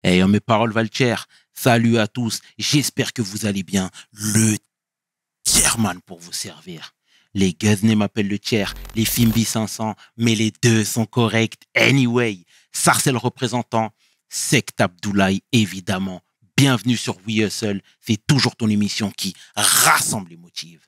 Hey, mes paroles valent cher. Salut à tous. J'espère que vous allez bien. Le Tierman pour vous servir. Les Guzney m'appellent le tiers, les Fimbi 500, mais les deux sont corrects anyway. Sarcel représentant, Sect Abdoulaye évidemment. Bienvenue sur We Hustle, c'est toujours ton émission qui rassemble les motive.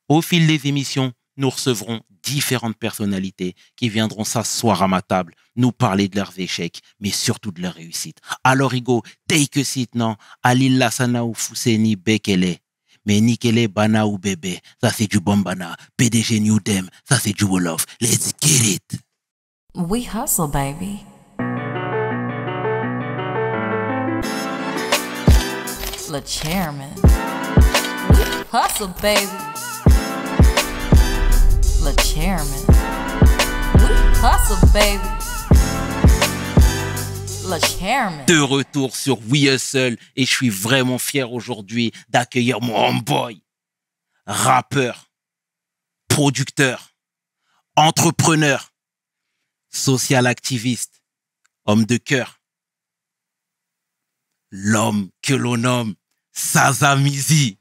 Au fil des émissions, nous recevrons différentes personnalités qui viendront s'asseoir à ma table, nous parler de leurs échecs, mais surtout de leurs réussites. Alors Igo, take a seat, non? Alil Lassana ou Fousseni Bekele. Mais Nikele Bana ou Bébé, ça c'est du Bombana. PDG New Dem, ça c'est du Wolof. Let's get it. We hustle, baby. Le chairman. We hustle, baby. Le chairman. We hustle, baby. Le chairman. De retour sur We Hustle et je suis vraiment fier aujourd'hui d'accueillir mon homeboy, rappeur, producteur, entrepreneur, social activiste, homme de cœur, l'homme que l'on nomme Saza Mizi.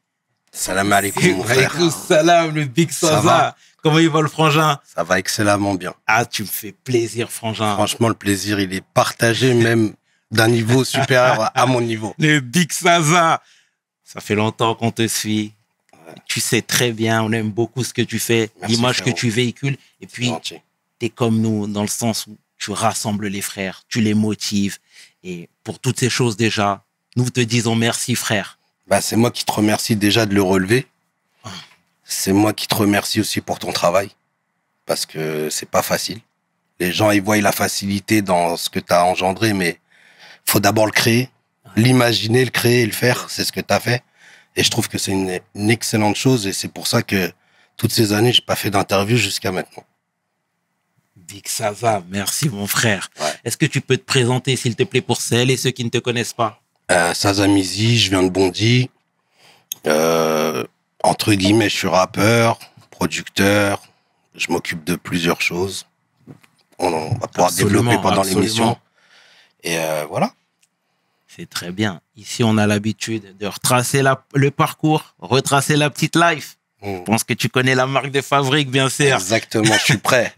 Salam alaikum, mon frère. Alaikum salam, le Big Saza. Comment il va le frangin? Ça va excellemment bien. Ah, tu me fais plaisir, frangin. Franchement, le plaisir, il est partagé même d'un niveau supérieur à mon niveau. Le Big Saza. Ça fait longtemps qu'on te suit. Ouais. Tu sais très bien, on aime beaucoup ce que tu fais, l'image que tu véhicules. Et puis, tu es comme nous dans le sens où tu rassembles les frères, tu les motives. Et pour toutes ces choses déjà, nous te disons merci, frère. Bah, c'est moi qui te remercie déjà de le relever. C'est moi qui te remercie aussi pour ton travail. Parce que c'est pas facile. Les gens, ils voient la facilité dans ce que tu as engendré, mais faut d'abord le créer. L'imaginer, le créer et le faire. C'est ce que tu as fait. Et je trouve que c'est une excellente chose. Et c'est pour ça que toutes ces années, j'ai pas fait d'interview jusqu'à maintenant. Big Saza, merci mon frère. Ouais. Est-ce que tu peux te présenter, s'il te plaît, pour celles et ceux qui ne te connaissent pas? Saza Mizi, je viens de Bondy. Entre guillemets, je suis rappeur, producteur. Je m'occupe de plusieurs choses. On va pouvoir développer pendant l'émission. Et voilà. C'est très bien. Ici, on a l'habitude de retracer le parcours, retracer la petite life. Je pense que tu connais la marque de fabrique, bien sûr. Exactement, je suis prêt.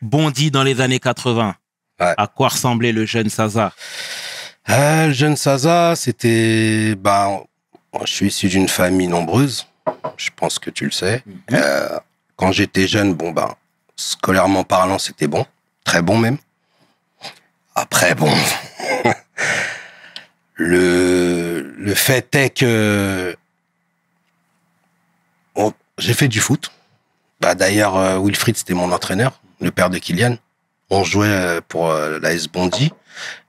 Bondy dans les années 80. Ouais. À quoi ressemblait le jeune Saza? Le jeune Saza, c'était... je suis issu d'une famille nombreuse. Je pense que tu le sais. Quand j'étais jeune, scolairement parlant, c'était bon. Très bon même. Après, le fait est que j'ai fait du foot. D'ailleurs, Wilfried, c'était mon entraîneur, le père de Kylian. On jouait pour l'AS Bondy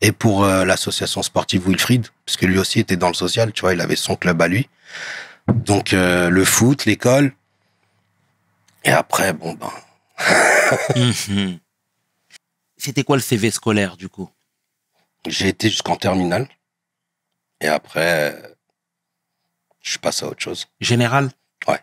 et pour l'association sportive Wilfried, parce que lui aussi était dans le social, tu vois, il avait son club à lui. Donc, le foot, l'école. Et après, C'était quoi le CV scolaire, du coup? J'ai été jusqu'en terminale. Et après, je suis passé à autre chose. Général? Ouais.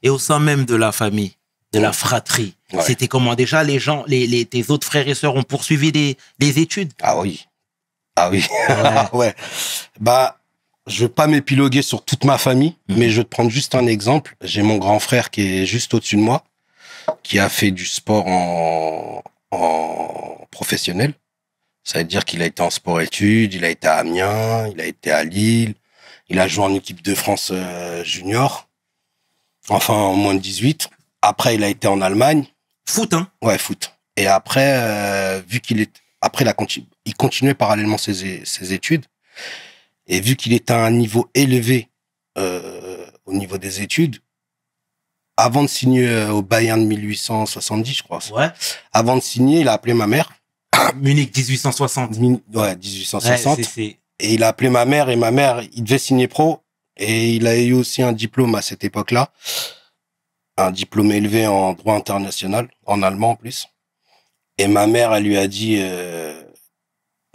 Et au sein même de la famille, de la fratrie, c'était comment? Déjà, les gens, tes autres frères et sœurs ont poursuivi des études? Ah oui. Ah oui. Ouais. Je veux pas m'épiloguer sur toute ma famille, mais je vais te prendre juste un exemple. J'ai mon grand frère qui est juste au-dessus de moi, qui a fait du sport en professionnel. Ça veut dire qu'il a été en sport-études, il a été à Amiens, il a été à Lille, il a joué en équipe de France junior, enfin en moins de 18. Après, il a été en Allemagne. Foot, hein? Ouais, foot. Et après, il continuait parallèlement ses études. Et vu qu'il était à un niveau élevé au niveau des études, avant de signer au Bayern de 1870, je crois. Ouais. Avant de signer, il a appelé ma mère. Munich 1860. Ouais, 1860. Ouais, et il a appelé ma mère, et ma mère, il devait signer pro. Et il a eu aussi un diplôme à cette époque-là. Un diplôme élevé en droit international, en allemand en plus. Et ma mère, elle lui a dit,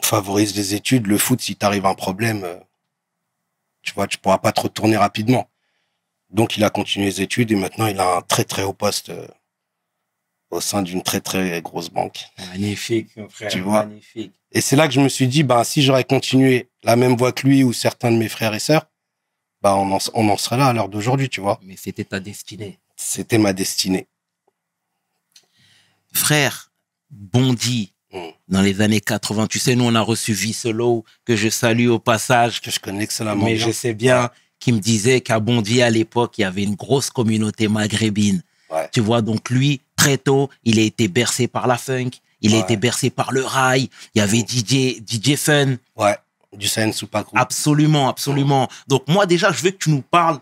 favorise les études, le foot, si t'arrive un problème, tu vois, tu pourras pas te retourner rapidement. Donc, il a continué les études et maintenant, il a un très, très haut poste au sein d'une très, très grosse banque. Magnifique, mon frère. Tu vois. Magnifique. Et c'est là que je me suis dit, ben, si j'aurais continué la même voie que lui ou certains de mes frères et sœurs, ben, on en serait là à l'heure d'aujourd'hui, tu vois. Mais c'était ta destinée. C'était ma destinée. Frère, Bondy, dans les années 80, tu sais, nous, on a reçu Visselo, que je salue au passage. Que je connais excellemment Mais bien. je sais bien qu'il me disait qu'à Bondy, à l'époque, il y avait une grosse communauté maghrébine. Ouais. Tu vois, donc lui, très tôt, il a été bercé par la funk, il a Ouais. été bercé par le rail, il y avait DJ Fun. Ouais, du Sahen Soupakrou. Absolument, absolument. Donc moi, déjà, je veux que tu nous parles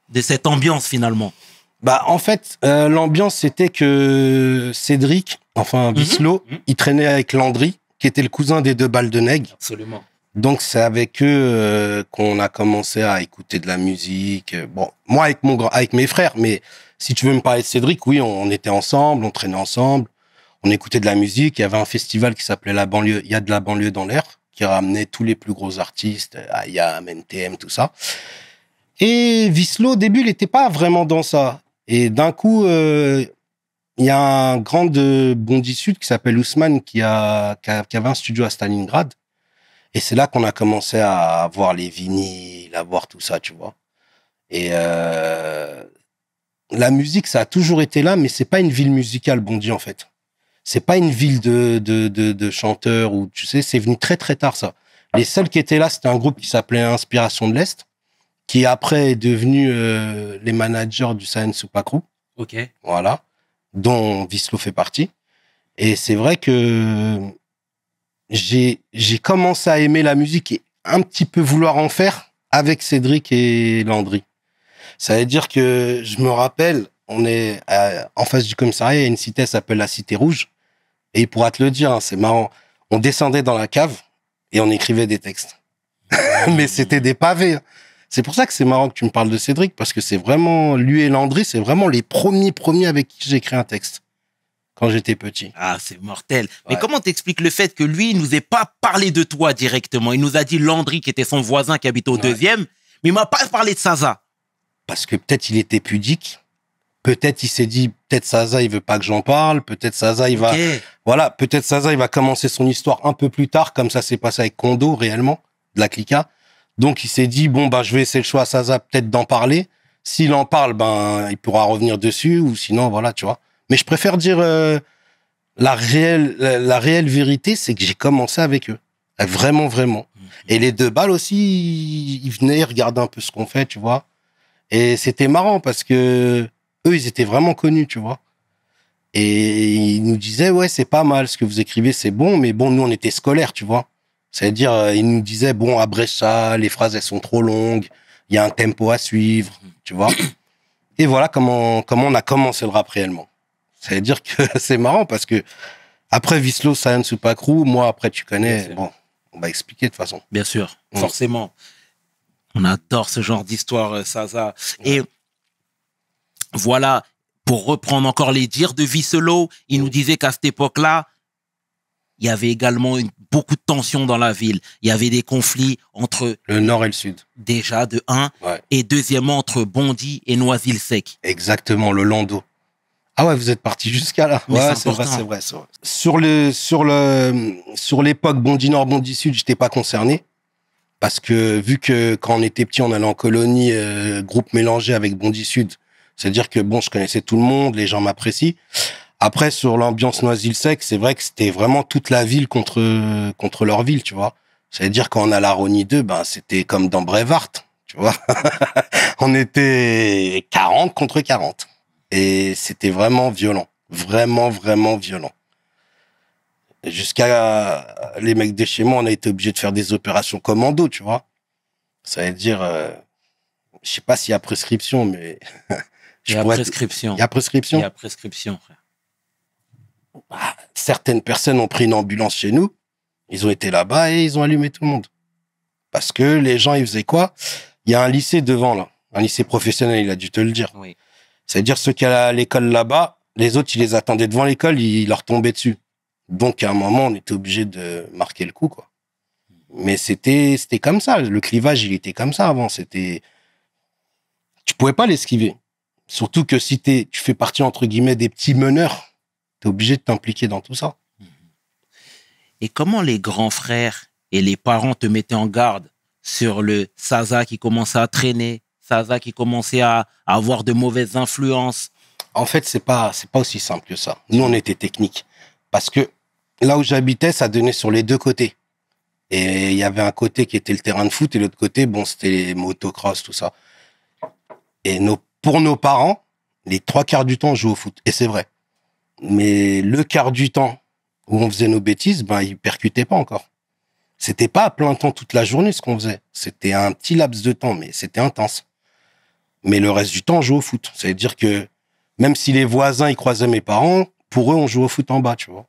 de cette ambiance, finalement. Bah, en fait, l'ambiance, c'était que Cédric, enfin Visselo, il traînait avec Landry, qui était le cousin des 2 Balles de Nègre. Absolument. Donc, c'est avec eux qu'on a commencé à écouter de la musique. Bon, moi, avec mes frères, mais si tu veux me parler de Cédric, oui, on était ensemble, on traînait ensemble, on écoutait de la musique. Il y avait un festival qui s'appelait La Banlieue, il y a de la banlieue dans l'air, qui ramenait tous les plus gros artistes, IAM, NTM, tout ça. Et Visselo, au début, il n'était pas vraiment dans ça. Et d'un coup, il y a un grand de Bondy Sud qui s'appelle Ousmane qui avait un studio à Stalingrad. Et c'est là qu'on a commencé à voir les vinyles, à voir tout ça, tu vois. Et la musique, ça a toujours été là, mais c'est pas une ville musicale, Bondy, en fait. C'est pas une ville de chanteurs, ou tu sais, c'est venu très très tard, ça. Les seuls qui étaient là, c'était un groupe qui s'appelait Inspiration de l'Est, qui après est devenu les managers du Sahen Soupakrou. Ok. Voilà. Dont Visselo fait partie. Et c'est vrai que j'ai commencé à aimer la musique et un petit peu vouloir en faire avec Cédric et Landry. Ça veut dire que je me rappelle, on est en face du commissariat, il y a une cité, elle s'appelle la Cité Rouge. Et il pourra te le dire, hein, c'est marrant. On descendait dans la cave et on écrivait des textes. Mais c'était des pavés. Hein. C'est pour ça que c'est marrant que tu me parles de Cédric, parce que c'est vraiment, lui et Landry, c'est vraiment les premiers avec qui j'ai écrit un texte. Quand j'étais petit. Ah, c'est mortel. Ouais. Mais comment t'expliques le fait que lui, il nous ait pas parlé de toi directement? Il nous a dit Landry, qui était son voisin, qui habitait au deuxième, mais il m'a pas parlé de Saza. Parce que peut-être il était pudique. Peut-être il s'est dit, peut-être Saza, il veut pas que j'en parle. Peut-être Saza, il va, voilà, peut-être Saza, il va commencer son histoire un peu plus tard, comme ça s'est passé avec Kondo, réellement, de la Clica. Donc, il s'est dit, bon, bah, je vais laisser le choix à Saza, peut-être d'en parler. S'il en parle, ben, il pourra revenir dessus, ou sinon, voilà, tu vois. Mais je préfère dire, la réelle vérité, c'est que j'ai commencé avec eux. Vraiment, vraiment. Et les 2 Balles aussi, ils venaient regarder un peu ce qu'on fait, tu vois. Et c'était marrant parce que eux, ils étaient vraiment connus, tu vois. Et ils nous disaient, ouais, c'est pas mal, ce que vous écrivez, c'est bon, mais bon, nous, on était scolaires, tu vois. C'est-à-dire, ils nous disaient, bon, abrège ça, les phrases, elles sont trop longues, il y a un tempo à suivre, tu vois. Et voilà comment on a commencé le rap réellement. C'est-à-dire que c'est marrant parce que après Visselo, Sahen Soupakrou, moi, après, tu connais, bon, on va expliquer de toute façon. Bien sûr, forcément. On adore ce genre d'histoire, Saza. Et voilà, pour reprendre encore les dires de Visselo, il nous disait qu'à cette époque-là, il y avait également beaucoup de tensions dans la ville. Il y avait des conflits entre... Le nord et le sud. Déjà, de un. Ouais. Et deuxièmement, entre Bondy et Noisy-le-Sec. Exactement, le Lando. Ah ouais, vous êtes parti jusqu'à là. Mais Ouais, c'est c'est vrai. Sur l'époque Bondy Nord, Bondy Sud, j'étais pas concerné. Parce que vu que quand on était petit, on allait en colonie, groupe mélangé avec Bondy Sud. C'est-à-dire que bon, je connaissais tout le monde, les gens m'apprécient. Après, sur l'ambiance Noisy-le-Sec, c'est vrai que c'était vraiment toute la ville contre leur ville, tu vois. C'est-à-dire quand on a la Rony 2, ben, c'était comme dans Brevard, tu vois. On était 40 contre 40. Et c'était vraiment violent. Vraiment, vraiment violent. Jusqu'à les mecs de chez moi, on a été obligés de faire des opérations commando, tu vois. Ça veut dire, je sais pas s'il y a prescription, mais... Il y a prescription. Il y a prescription. Il y a prescription, frère. Certaines personnes ont pris une ambulance chez nous, ils ont été là-bas et ils ont allumé tout le monde. Parce que les gens, ils faisaient quoi? Il y a un lycée devant, là. Un lycée professionnel, il a dû te le dire. Oui. C'est-à-dire ceux qui allaient à l'école là-bas, les autres, ils les attendaient devant l'école, ils leur tombaient dessus. Donc, à un moment, on était obligé de marquer le coup, quoi. Mais c'était comme ça. Le clivage, il était comme ça avant. Tu pouvais pas l'esquiver. Surtout que si tu fais partie, entre guillemets, des petits meneurs, T'es obligé de t'impliquer dans tout ça. Et comment les grands frères et les parents te mettaient en garde sur le Zaza qui commençait à traîner, Zaza qui commençait à avoir de mauvaises influences? En fait, c'est pas aussi simple que ça. Nous, on était techniques. Parce que là où j'habitais, ça donnait sur les deux côtés. Et il y avait un côté qui était le terrain de foot et l'autre côté, bon, c'était les motocross, tout ça. Et pour nos parents, les 3/4 du temps, on jouait au foot. Et c'est vrai. Mais le quart du temps où on faisait nos bêtises, ben, ils percutaient pas encore. C'était pas à plein temps toute la journée ce qu'on faisait. C'était un petit laps de temps, mais c'était intense. Mais le reste du temps, on jouait au foot. Ça veut dire que même si les voisins, ils croisaient mes parents, pour eux, on jouait au foot en bas, tu vois.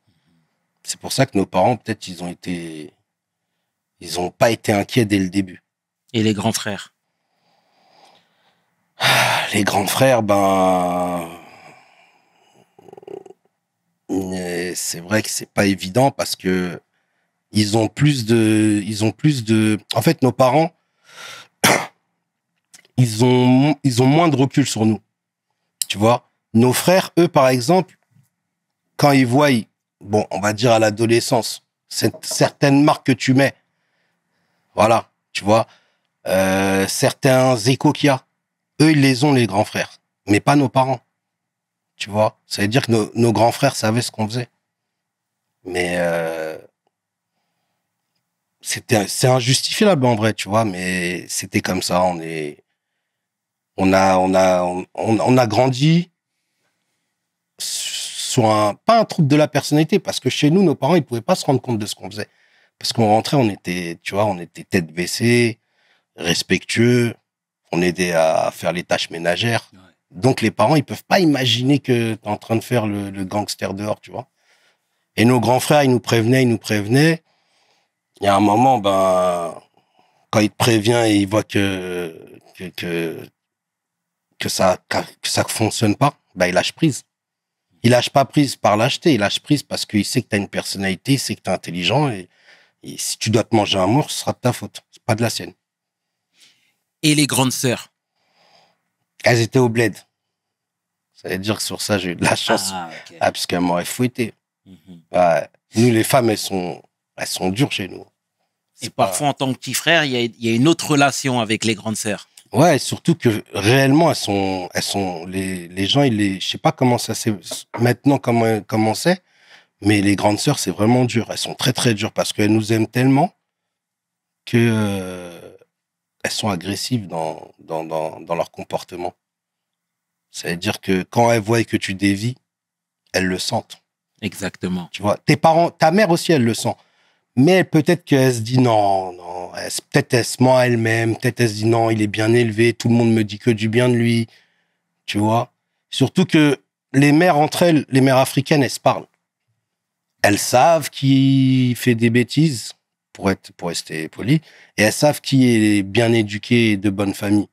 C'est pour ça que nos parents, peut-être, ils ont pas été inquiets dès le début. Et les grands frères? Les grands frères, ben, c'est vrai que c'est pas évident parce que ils ont plus de, en fait, nos parents, ils ont moins de recul sur nous. Tu vois, nos frères, eux, par exemple, quand ils voient, bon, on va dire à l'adolescence, certaines marques que tu mets, voilà, tu vois, certains échos qu'il y a, eux, ils les ont, les grands frères, mais pas nos parents. Tu vois, ça veut dire que nos grands frères savaient ce qu'on faisait. Mais c'est injustifiable en vrai, tu vois, mais c'était comme ça. On a grandi sur pas un trouble de la personnalité, parce que chez nous, nos parents, ils pouvaient pas se rendre compte de ce qu'on faisait. Parce qu'on rentrait, on était tête baissée, respectueux, on aidait à faire les tâches ménagères. Ouais. Donc, les parents, ils peuvent pas imaginer que t'es en train de faire le gangster dehors, tu vois. Et nos grands frères, ils nous prévenaient. Il y a un moment, ben, quand il te prévient et il voit que ça fonctionne pas, ben, il lâche prise. Il lâche pas prise par lâcheté, il lâche prise parce qu'il sait que t'as une personnalité, il sait que t'es intelligent et si tu dois te manger un mur, ce sera de ta faute, c'est pas de la sienne. Et les grandes sœurs? Elles étaient au bled. Ça veut dire que sur ça, j'ai eu de la chance. Okay. Parce qu'elles m'auraient fouetté. Ouais. Nous, les femmes, elles sont dures chez nous. Et parfois, en tant que petit frère, il y a une autre relation avec les grandes sœurs. Ouais, surtout que réellement, les gens, je sais pas comment ça c'est maintenant, comment c'est, mais les grandes sœurs, c'est vraiment dur. Elles sont très, très dures parce qu'elles nous aiment tellement que elles sont agressives dans leur comportement. Ça veut dire que quand elles voient que tu dévies, elles le sentent. Exactement. Tu vois, tes parents, ta mère aussi, elle le sent. Mais peut-être qu'elle se dit non, peut-être elle se ment à elle-même, peut-être elle se dit non, il est bien élevé, tout le monde me dit que du bien de lui. Tu vois. Surtout que les mères entre elles, les mères africaines, elles se parlent. Elles savent qui fait des bêtises, pour rester poli, et elles savent qui est bien éduqué et de bonne famille.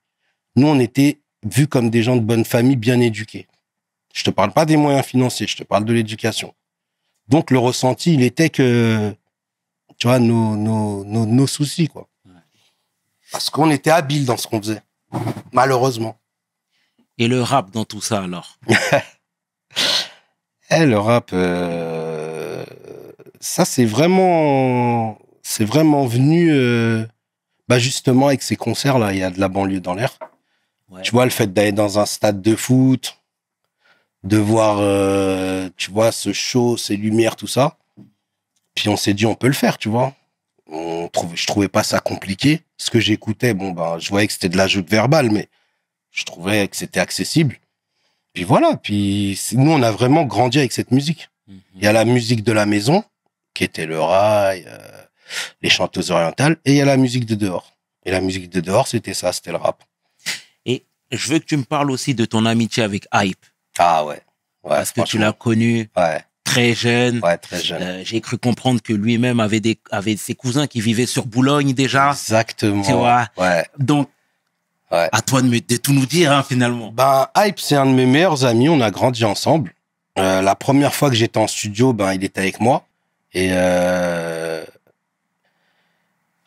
Nous, on était vus comme des gens de bonne famille, bien éduqués. Je te parle pas des moyens financiers, je te parle de l'éducation. Donc, le ressenti, il était que, tu vois, nos soucis, quoi. Parce qu'on était habiles dans ce qu'on faisait. Malheureusement. Et le rap dans tout ça, alors? Le rap, ça, c'est vraiment venu, justement, avec ces concerts-là. Il y a de la banlieue dans l'air. Ouais. Tu vois, le fait d'aller dans un stade de foot, de voir, tu vois, ce show, ces lumières, tout ça. Puis on s'est dit, on peut le faire, tu vois. Je trouvais pas ça compliqué. Ce que j'écoutais, je voyais que c'était de l'ajout verbal, mais je trouvais que c'était accessible. Puis voilà. Puis nous, on a vraiment grandi avec cette musique. Il y a la musique de la maison, qui était le rail, les chanteuses orientales, et il y a la musique de dehors. Et la musique de dehors, c'était ça, c'était le rap. Et je veux que tu me parles aussi de ton amitié avec Hype. Ah ouais. Parce que tu l'as connu très jeune. Ouais, très jeune. J'ai cru comprendre que lui-même avait ses cousins qui vivaient sur Boulogne déjà. Exactement. Tu vois. Ouais. Donc, à toi de tout nous dire, hein, finalement. Hype, c'est un de mes meilleurs amis. On a grandi ensemble. La première fois que j'étais en studio, il était avec moi. Et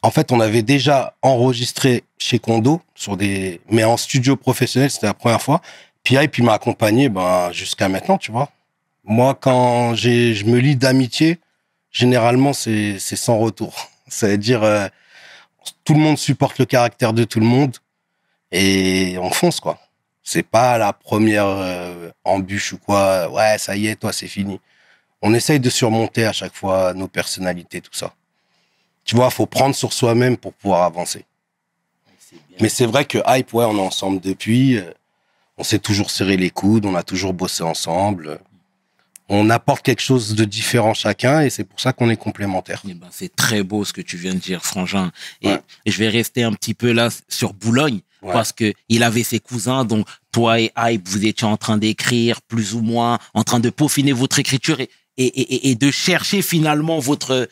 en fait, on avait déjà enregistré chez Kondo mais en studio professionnel, c'était la première fois. Puis Hype, il m'a accompagné jusqu'à maintenant, tu vois. Moi, quand je me lie d'amitié, généralement, c'est sans retour. Ça veut dire, tout le monde supporte le caractère de tout le monde et on fonce, quoi. C'est pas la première embûche ou quoi. Ouais, ça y est, toi, c'est fini. On essaye de surmonter à chaque fois nos personnalités, tout ça. Tu vois, faut prendre sur soi-même pour pouvoir avancer. Mais c'est vrai que Hype, ouais, on est ensemble depuis. On s'est toujours serré les coudes, on a toujours bossé ensemble. On apporte quelque chose de différent chacun et c'est pour ça qu'on est complémentaires. Eh ben, c'est très beau ce que tu viens de dire, Frangin. Et Ouais. je vais rester un petit peu là sur Boulogne, Ouais. parce que il avait ses cousins, donc toi et Hype, vous étiez en train d'écrire, plus ou moins, en train de peaufiner votre écriture et de chercher finalement votre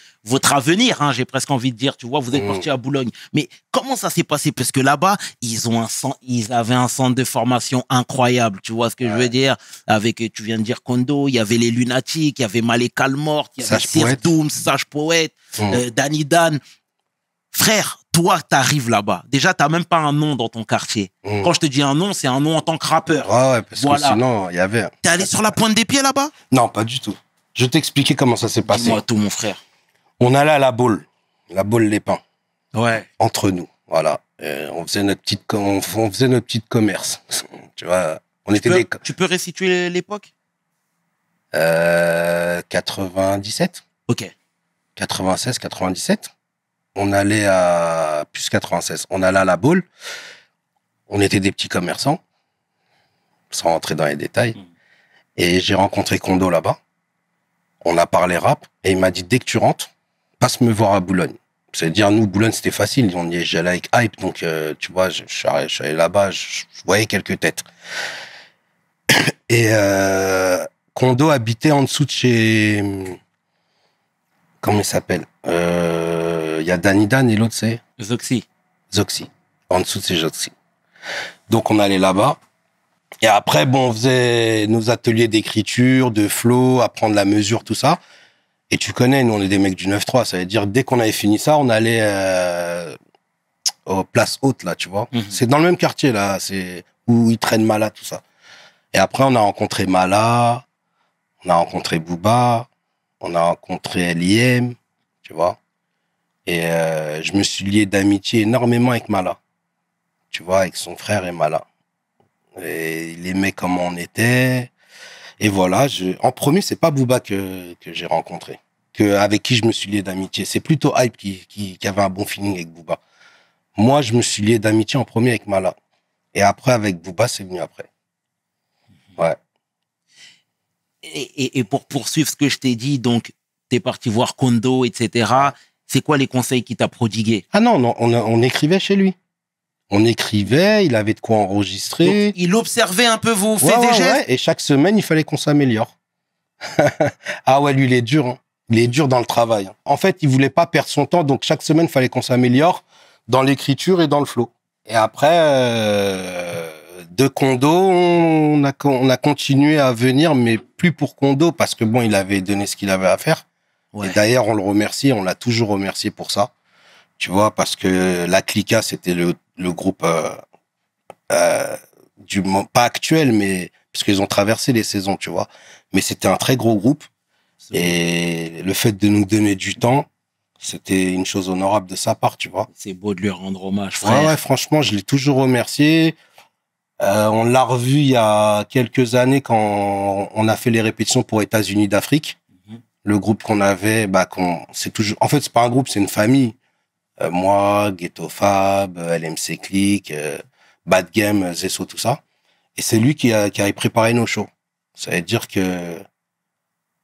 avenir, hein, j'ai presque envie de dire, tu vois, vous êtes parti à Boulogne. Mais comment ça s'est passé? Parce que là-bas, ils avaient un centre de formation incroyable, tu vois ce que je veux dire? Avec, tu viens de dire Kondo, il y avait les Lunatiques, il y avait Malek Almort, il y avait Sage Sir Poète. Doom, Sage Poète, Danny Dan. Frère, toi, t'arrives là-bas. Déjà, t'as même pas un nom dans ton quartier. Quand je te dis un nom, c'est un nom en tant que rappeur. Ouais, parce Voilà. que sinon, il y avait... T'es allé sur la pointe des pieds là-bas? Non, pas du tout. Je vais t'expliquer comment ça s'est passé. Dis-moi tout, mon frère. On allait à la Baule Les Pins, Ouais. entre nous. Voilà. On faisait notre petite commerce. Tu vois, on était des... Tu peux restituer l'époque? 97, Ok. 96, 97. On allait à... Plus 96. On allait à la Baule. On était des petits commerçants, sans rentrer dans les détails. Et j'ai rencontré Kondo là-bas. On a parlé rap. Et il m'a dit, dès que tu rentres, passe me voir à Boulogne. C'est-à-dire, nous, Boulogne, c'était facile. J'allais avec Hype. Donc, tu vois, je suis allé là-bas. Je voyais quelques têtes. Et Kondo habitait en dessous de chez... Comment il s'appelle? Il y a Danny Dan et l'autre, c'est Zoxy. Zoxy. En dessous de ces Zoxy. Donc, on allait là-bas. Et après, bon, on faisait nos ateliers d'écriture, de flow, apprendre la mesure, tout ça. Et tu connais, nous, on est des mecs du 9-3. Ça veut dire, dès qu'on avait fini ça, on allait aux places hautes, là, tu vois. C'est dans le même quartier, là. C'est où ils traînent Mala, tout ça. Et après, on a rencontré Mala, on a rencontré Booba, on a rencontré L.I.M., tu vois. Et je me suis lié d'amitié énormément avec Mala. Tu vois, avec son frère et Mala. Et il aimait comment on était. Et voilà, en premier, c'est pas Booba que j'ai rencontré, avec qui je me suis lié d'amitié. C'est plutôt Hype qui avait un bon feeling avec Booba. Moi, je me suis lié d'amitié en premier avec Mala. Et après, avec Booba, c'est venu après. Ouais. Et pour poursuivre ce que je t'ai dit, donc, t'es parti voir Kondo, etc. C'est quoi les conseils qu'il t'a prodigués? Ah non, on écrivait chez lui. On écrivait, il avait de quoi enregistrer. Donc, il observait un peu vos faits Ouais, et ouais, gestes? ouais. Et chaque semaine, il fallait qu'on s'améliore. Ah ouais, lui, il est dur. Hein. Il est dur dans le travail. En fait, il voulait pas perdre son temps, donc chaque semaine, il fallait qu'on s'améliore dans l'écriture et dans le flow. Et après, de Kondo, on a continué à venir, mais plus pour Kondo, parce que bon, il avait donné ce qu'il avait à faire. Ouais. Et d'ailleurs, on le remercie, on l'a toujours remercié pour ça. Tu vois, parce que la Clica, c'était le groupe pas actuel, mais parce qu'ils ont traversé les saisons, tu vois. Mais c'était un très gros groupe. Et le fait de nous donner du temps, c'était une chose honorable de sa part, tu vois. C'est beau de lui rendre hommage, frère. Ouais, franchement, je l'ai toujours remercié. On l'a revu il y a quelques années quand on a fait les répétitions pour États-Unis d'Afrique. Le groupe qu'on avait, c'est toujours. En fait, c'est pas un groupe, c'est une famille. Moi, Ghetto Fab, LMC Click, Bad Game, Zesso, tout ça. Et c'est lui qui a préparé nos shows. Ça veut dire que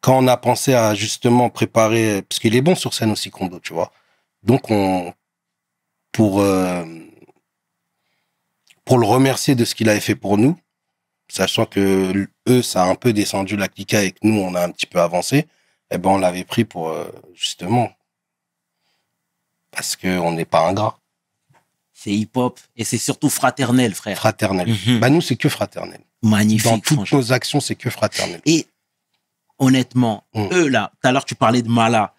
quand on a pensé à justement préparer, parce qu'il est bon sur scène aussi, Kondo, tu vois. Donc pour le remercier de ce qu'il avait fait pour nous, sachant que eux, ça a un peu descendu la clique avec nous, on a un petit peu avancé, eh ben on l'avait pris pour justement. Parce qu'on n'est pas ingrat. C'est hip-hop et c'est surtout fraternel, frère. Fraternel. Nous, c'est que fraternel. Magnifique, Dans toutes franchement. nos actions, c'est que fraternel. Et honnêtement, eux là, tout à l'heure tu parlais de Mala.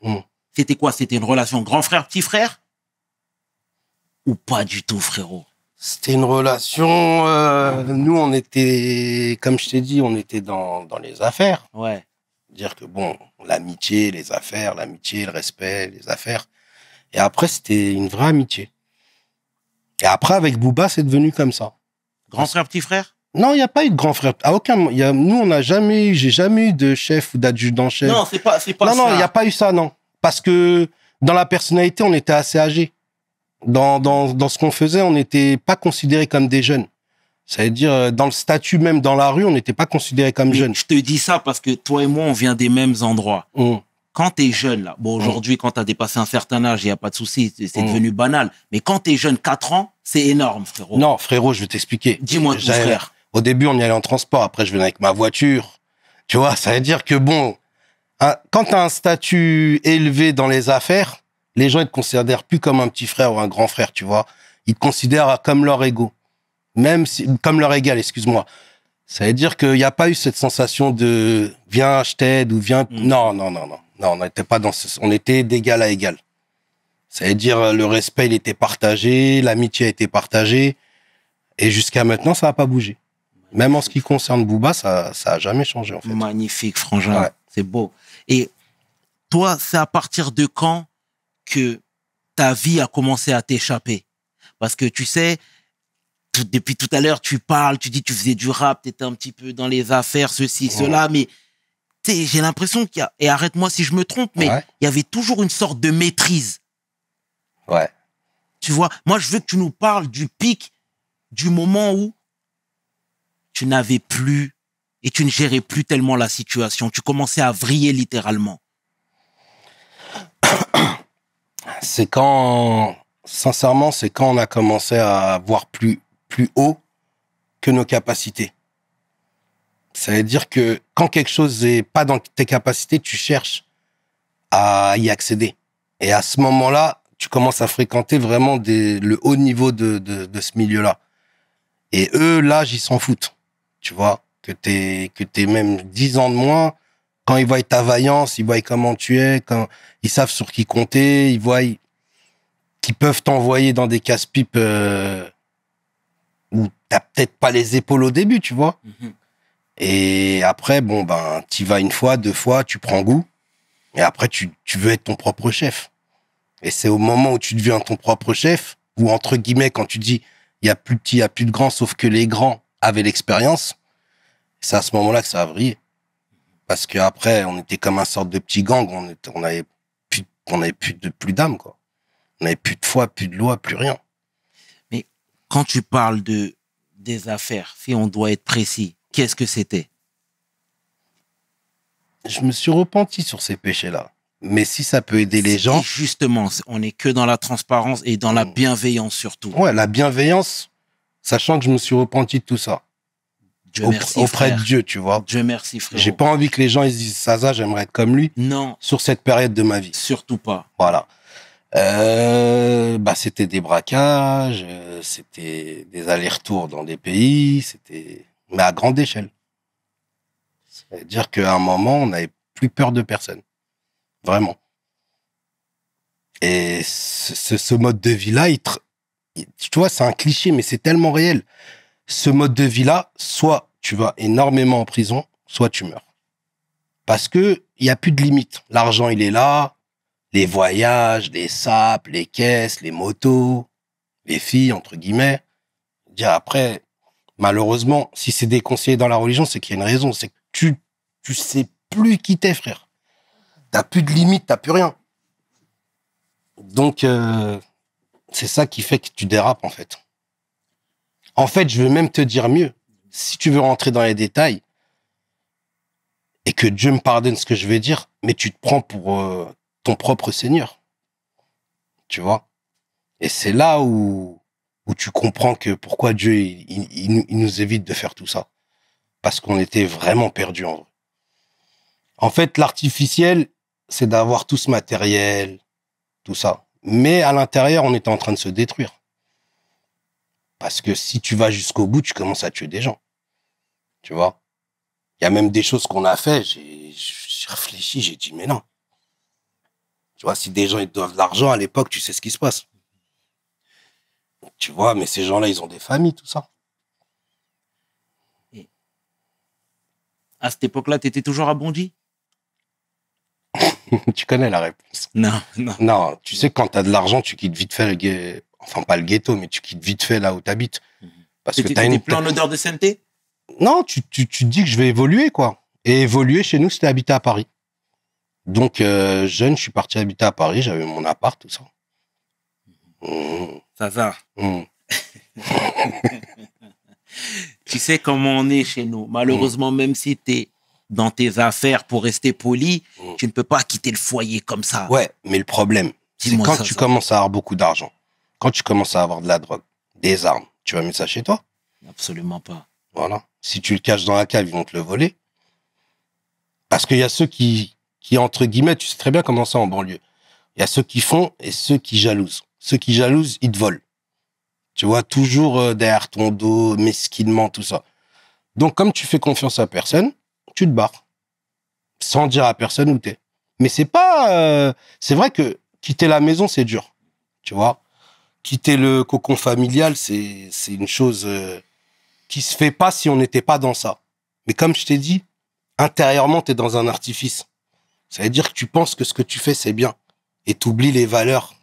C'était quoi? C'était une relation grand frère, petit frère? Ou pas du tout, frérot? C'était une relation... nous, on était... Comme je t'ai dit, on était dans les affaires. Ouais. Dire que bon, l'amitié, les affaires, l'amitié, le respect, les affaires. Et après, c'était une vraie amitié. Et après, avec Booba, c'est devenu comme ça. Grand frère, petit frère? Non, il n'y a pas eu de grand frère. À aucun moment. Nous, on n'a jamais eu, j'ai jamais eu de chef ou d'adjudant-chef. Non, c'est pas Non, ça. non, il n'y a pas eu ça, non. Parce que dans la personnalité, on était assez âgés. Dans ce qu'on faisait, on n'était pas considérés comme des jeunes. Ça veut dire, dans le statut, même dans la rue, on n'était pas considérés comme Mais jeunes. je te dis ça parce que toi et moi, on vient des mêmes endroits. Quand t'es jeune, là, bon, aujourd'hui, quand t'as dépassé un certain âge, il n'y a pas de souci, c'est devenu banal. Mais quand t'es jeune, 4 ans, c'est énorme, frérot. Non, frérot, je vais t'expliquer. Dis-moi tout, frère. Au début, on y allait en transport. Après, je venais avec ma voiture. Tu vois, ça veut dire que bon, quand t'as un statut élevé dans les affaires, les gens, ils te considèrent plus comme un petit frère ou un grand frère, tu vois. Ils te considèrent comme leur égaux. Même si, comme leur égal, excuse-moi. Ça veut dire qu'il n'y a pas eu cette sensation de viens, je t'aide ou viens. Non, non, non, non. Non, on n'était pas dans on était d'égal à égal. Ça veut dire le respect, il était partagé, l'amitié a été partagée. Et jusqu'à maintenant, ça n'a pas bougé. Même en ce qui concerne Booba, ça a jamais changé, en fait. Magnifique, frangin. Ouais. C'est beau. Et toi, c'est à partir de quand que ta vie a commencé à t'échapper? Parce que tu sais, depuis tout à l'heure, tu parles, tu dis tu faisais du rap, tu étais un petit peu dans les affaires, ceci, cela, mais j'ai l'impression qu'il y a, et arrête-moi si je me trompe, mais il y avait toujours une sorte de maîtrise. Ouais. Tu vois, moi, je veux que tu nous parles du pic, du moment où tu n'avais plus et tu ne gérais plus tellement la situation. Tu commençais à vriller littéralement. C'est quand, sincèrement, c'est quand on a commencé à voir plus haut que nos capacités. Ça veut dire que quand quelque chose n'est pas dans tes capacités, tu cherches à y accéder. Et à ce moment-là, tu commences à fréquenter vraiment le haut niveau de ce milieu-là. Et eux, l'âge, ils s'en foutent. Tu vois, que t'es même 10 ans de moins, quand ils voient ta vaillance, ils voient comment tu es, quand ils savent sur qui compter, ils voient qu'ils peuvent t'envoyer dans des casse-pipes où t'as peut-être pas les épaules au début, tu vois. Et après, bon, ben, t'y vas une fois, 2 fois, tu prends goût. Et après, tu veux être ton propre chef. Et c'est au moment où tu deviens ton propre chef, ou entre guillemets, quand tu dis, il y a plus de petits, il y a plus de grands, sauf que les grands avaient l'expérience, c'est à ce moment-là que ça a vrillé. Parce qu'après, on était comme un sorte de petit gang, on avait plus d'âme, quoi. On n'avait plus de foi, plus de loi, plus rien. Mais quand tu parles des affaires, si on doit être précis, qu'est-ce que c'était? Je me suis repenti sur ces péchés-là. Mais si ça peut aider les gens... Justement, on n'est que dans la transparence et dans la bienveillance surtout. Ouais, la bienveillance, sachant que je me suis repenti de tout ça. Dieu merci, auprès frère. de Dieu, tu vois. Dieu merci, frère. J'ai pas envie que les gens ils se disent ça, j'aimerais être comme lui. Non. Sur cette période de ma vie. Surtout pas. Voilà. C'était des braquages, c'était des allers-retours dans des pays, mais à grande échelle. C'est-à-dire qu'à un moment, on n'avait plus peur de personne. Vraiment. Et ce mode de vie-là, tu vois, c'est un cliché, mais c'est tellement réel. Ce mode de vie-là, soit tu vas énormément en prison, soit tu meurs. Parce que il y a plus de limite. L'argent, il est là. Les voyages, les sapes, les caisses, les motos, les filles, entre guillemets. Après, malheureusement, si c'est déconseillé dans la religion, c'est qu'il y a une raison. C'est que tu sais plus qui t'es, frère. T'as plus de limite, t'as plus rien. Donc, c'est ça qui fait que tu dérapes, en fait. En fait, je veux même te dire mieux. Si tu veux rentrer dans les détails, et que Dieu me pardonne ce que je vais dire, mais tu te prends pour ton propre Seigneur. Tu vois? Et c'est là où tu comprends que pourquoi Dieu, il nous évite de faire tout ça. Parce qu'on était vraiment perdus, en vrai. En fait, l'artificiel, c'est d'avoir tout ce matériel, tout ça. Mais à l'intérieur, on était en train de se détruire. Parce que si tu vas jusqu'au bout, tu commences à tuer des gens. Tu vois? Il y a même des choses qu'on a fait, j'ai réfléchi, j'ai dit, mais non. Tu vois, si des gens ils doivent de l'argent à l'époque, tu sais ce qui se passe. Tu vois, mais ces gens-là, ils ont des familles, tout ça. Et à cette époque-là, tu étais toujours à Bondy? Tu connais la réponse. Non, non. Non, tu sais, quand t'as de l'argent, tu quittes vite fait enfin, pas le ghetto, mais tu quittes vite fait là où t'habites. Parce que t'as T'es une... plus en odeur de sainteté? Non, tu te dis que je vais évoluer, quoi. Et évoluer, chez nous, c'était habiter à Paris. Donc, jeune, je suis parti habiter à Paris, j'avais mon appart, tout ça. Ça. Mmh. Tu sais comment on est chez nous. Malheureusement, même si t'es dans tes affaires pour rester poli, tu ne peux pas quitter le foyer comme ça. Ouais, mais le problème, c'est Dis-moi quand ça, tu ça. commences à avoir beaucoup d'argent, quand tu commences à avoir de la drogue, des armes, tu vas mettre ça chez toi. Absolument pas. Voilà. Si tu le caches dans la cave, ils vont te le voler. Parce qu'il y a ceux qui, entre guillemets, tu sais très bien comment ça en banlieue. Il y a ceux qui font et ceux qui jalousent. Ceux qui jalousent, ils te volent. Tu vois, toujours derrière ton dos, mesquinement, tout ça. Donc, comme tu fais confiance à personne, tu te barres. Sans dire à personne où t'es. Mais c'est pas... c'est vrai que quitter la maison, c'est dur. Tu vois. Quitter le cocon familial, c'est une chose qui se fait pas si on n'était pas dans ça. Mais comme je t'ai dit, intérieurement, t'es dans un artifice. Ça veut dire que tu penses que ce que tu fais, c'est bien. Et t'oublies les valeurs,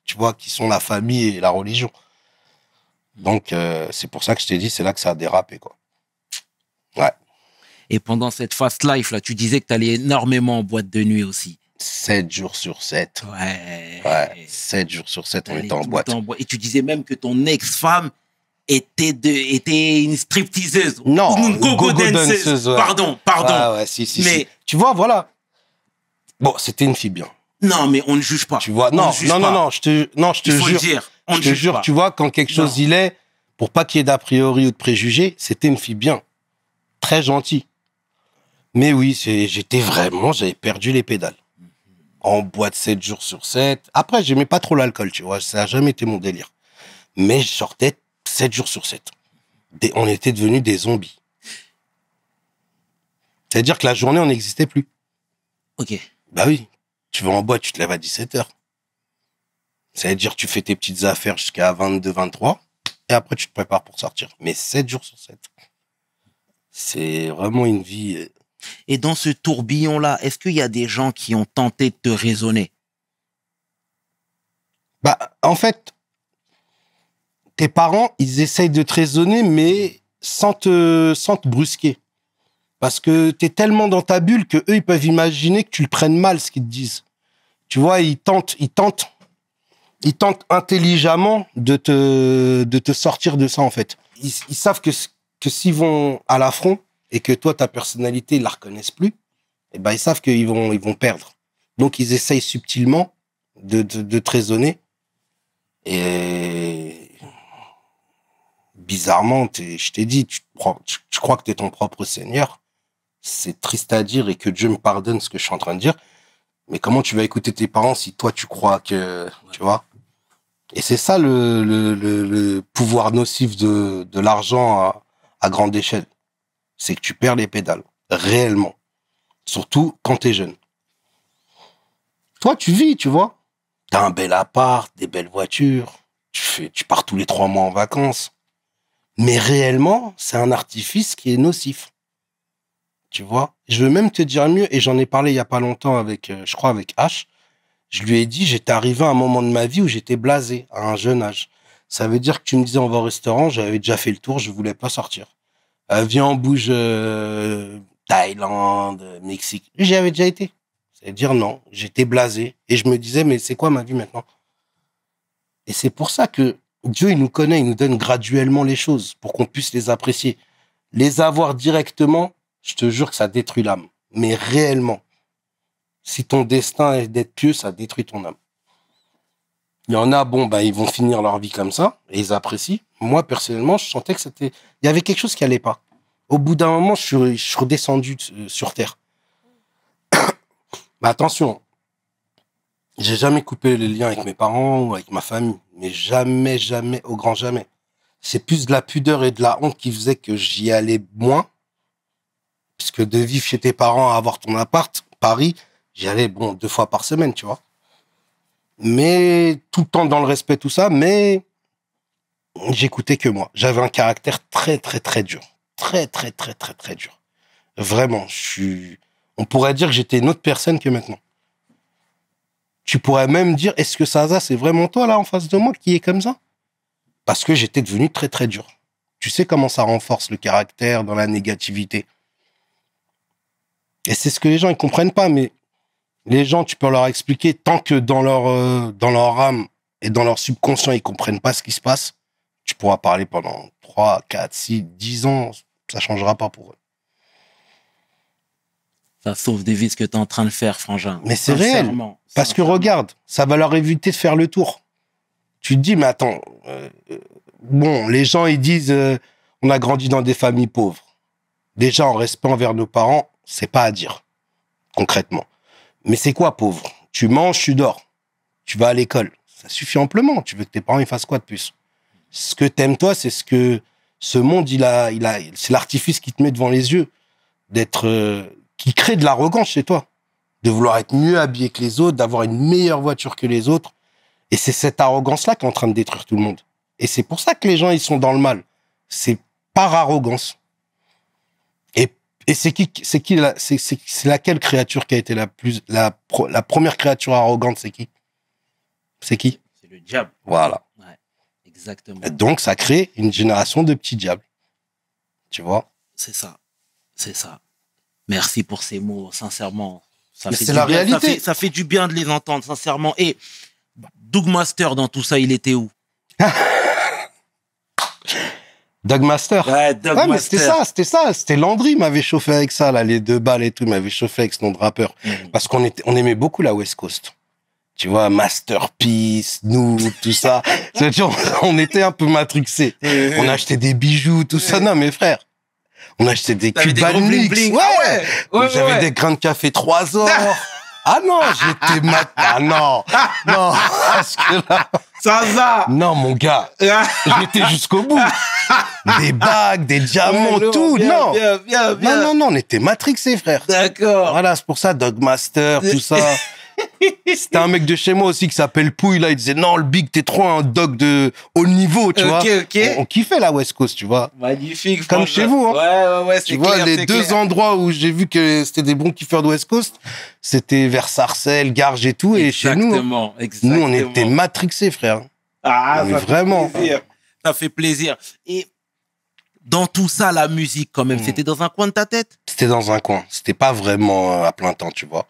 tu vois, qui sont la famille et la religion. Donc, c'est pour ça que je t'ai dit, c'est là que ça a dérapé, quoi. Ouais. Et pendant cette fast life, là, tu disais que tu allais énormément en boîte de nuit aussi. 7 jours sur 7. Ouais. Ouais, 7 jours sur 7, on T'allais était en tout le boîte. temps Et tu disais même que ton ex-femme était une stripteaseuse. Non, Ou une go-go danceuse. danceuse, ouais. Pardon. Ouais, si. Mais- Tu vois, voilà. Bon, c'était une fille bien. Non, mais on ne juge pas. Tu vois, On non, ne juge non, pas. non, je te Il faut le jure. dire. On Je ne te juge jure, pas. tu vois, quand quelque chose Non. il est, pour pas qu'il y ait d'a priori ou de préjugés, c'était une fille bien. Très gentille. Mais oui, j'avais perdu les pédales. En boîte 7 jours sur 7. Après, j'aimais pas trop l'alcool, tu vois, ça a jamais été mon délire. Mais je sortais 7 jours sur 7. On était devenus des zombies. C'est-à-dire que la journée, on n'existait plus. Ok. Bah oui, tu vas en boîte, tu te lèves à 17h. Ça veut dire que tu fais tes petites affaires jusqu'à 22, 23, et après tu te prépares pour sortir. Mais 7 jours sur 7. C'est vraiment une vie... Et dans ce tourbillon-là, est-ce qu'il y a des gens qui ont tenté de te raisonner? Bah, en fait, tes parents, ils essayent de te raisonner, mais sans te brusquer. Parce que t'es tellement dans ta bulle que eux, ils peuvent imaginer que tu le prennes mal, ce qu'ils te disent. Tu vois, ils tentent intelligemment de te sortir de ça, en fait. Ils savent que s'ils vont à l'affront et que toi, ta personnalité, ils la reconnaissent plus, eh ben, ils savent qu'ils vont perdre. Donc, ils essayent subtilement de te raisonner. Et bizarrement, je t'ai dit, tu crois que t'es ton propre seigneur. C'est triste à dire et que Dieu me pardonne ce que je suis en train de dire. Mais comment tu vas écouter tes parents si toi, tu crois que... Tu vois? Et c'est ça le pouvoir nocif de l'argent à grande échelle. C'est que tu perds les pédales. Réellement. Surtout quand t'es jeune. Toi, tu vis, tu vois. T'as un bel appart, des belles voitures. Tu pars tous les 3 mois en vacances. Mais réellement, c'est un artifice qui est nocif. Tu vois? Je veux même te dire mieux, et j'en ai parlé il y a pas longtemps avec, je crois, avec H. Je lui ai dit, j'étais arrivé à un moment de ma vie où j'étais blasé, à un jeune âge. Ça veut dire que tu me disais, on va au restaurant, j'avais déjà fait le tour, je voulais pas sortir. Viens, on bouge Thaïlande, Mexique. J'y avais déjà été. C'est-à-dire, non, j'étais blasé. Et je me disais, mais c'est quoi ma vie maintenant? Et c'est pour ça que Dieu, il nous connaît, il nous donne graduellement les choses pour qu'on puisse les apprécier. Les avoir directement, je te jure que ça détruit l'âme. Mais réellement. Si ton destin est d'être pieux, ça détruit ton âme. Il y en a, bon, ils vont finir leur vie comme ça, et ils apprécient. Moi, personnellement, je sentais que il y avait quelque chose qui allait pas. Au bout d'un moment, je suis redescendu sur terre. Mais attention, j'ai jamais coupé les liens avec mes parents ou avec ma famille. Mais jamais, jamais, au grand jamais. C'est plus de la pudeur et de la honte qui faisait que j'y allais moins. Puisque de vivre chez tes parents à avoir ton appart, Paris, j'y allais, 2 fois par semaine, tu vois. Mais tout le temps dans le respect, tout ça, mais j'écoutais que moi. J'avais un caractère très, très, très dur. Très, très, très, très, très dur. Vraiment, on pourrait dire que j'étais une autre personne que maintenant. tu pourrais même dire, est-ce que Zaza, c'est vraiment toi, là, en face de moi, qui est comme ça? Parce que j'étais devenu très, très dur. Tu sais comment ça renforce le caractère dans la négativité. Et c'est ce que les gens, ils comprennent pas, mais les gens, tu peux leur expliquer, tant que dans leur âme et dans leur subconscient, ils comprennent pas ce qui se passe, tu pourras parler pendant 3, 4, 6, 10 ans, ça changera pas pour eux. Ça sauve des vies ce que tu es en train de faire, frangin. Mais c'est réel. Parce que regarde, ça va leur éviter de faire le tour. Tu te dis, mais attends, bon, les gens, ils disent, on a grandi dans des familles pauvres. Déjà, en respect envers nos parents, c'est pas à dire, concrètement. Mais c'est quoi, pauvre? Tu manges, tu dors. Tu vas à l'école. Ça suffit amplement. Tu veux que tes parents, ils fassent quoi de plus? Ce que t'aimes, toi, c'est ce que ce monde, c'est l'artifice qui te met devant les yeux. Qui crée de l'arrogance chez toi. De vouloir être mieux habillé que les autres, d'avoir une meilleure voiture que les autres. Et c'est cette arrogance-là qui est en train de détruire tout le monde. Et c'est pour ça que les gens, ils sont dans le mal. C'est par arrogance. Et c'est laquelle créature qui a été la première créature arrogante, c'est qui? C'est qui? C'est le diable. Voilà. Ouais, exactement. Et donc, ça crée une génération de petits diables. Tu vois? C'est ça. C'est ça. Merci pour ces mots, sincèrement. Mais c'est la réalité. Ça fait du bien de les entendre, sincèrement. Et Doug Master, dans tout ça, il était où? Doug Master. Ouais, Doug Master. C'était ça. C'était Landry m'avait chauffé avec ça, là, les 2 balles et tout, il m'avait chauffé avec ce nom de rappeur. Parce qu'on aimait beaucoup la West Coast. Tu vois, Masterpiece, nous, tout ça. On était un peu matrixés. On achetait des bijoux, tout ça. Non, mes frères. On achetait des Cuban Links. Ouais. J'avais des grains de café 3 or. Ah non, j'étais Ah non. Non. Parce que là. Ça. Non, mon gars. J'étais jusqu'au bout. Des bagues, des diamants, tout. Bien, non. Bien. Non, on était matrixés, frère. D'accord. Voilà, c'est pour ça, Doug Master, tout ça. C'était un mec de chez moi aussi qui s'appelle Pouille, là. Il disait, non, le Big, t'es trop un dog de haut niveau, tu vois. Ok. On kiffait la West Coast, tu vois. Magnifique. Comme chez vous, hein. Ouais, tu vois, les 2 endroits où j'ai vu que c'était des bons kiffeurs de West Coast, c'était vers Sarcelles, Garges et tout. Et chez nous, nous, on était matrixés, frère. Ah, mais vraiment. Ça fait plaisir. Et dans tout ça, la musique, quand même, c'était dans un coin de ta tête? C'était dans un coin. C'était pas vraiment à plein temps, tu vois.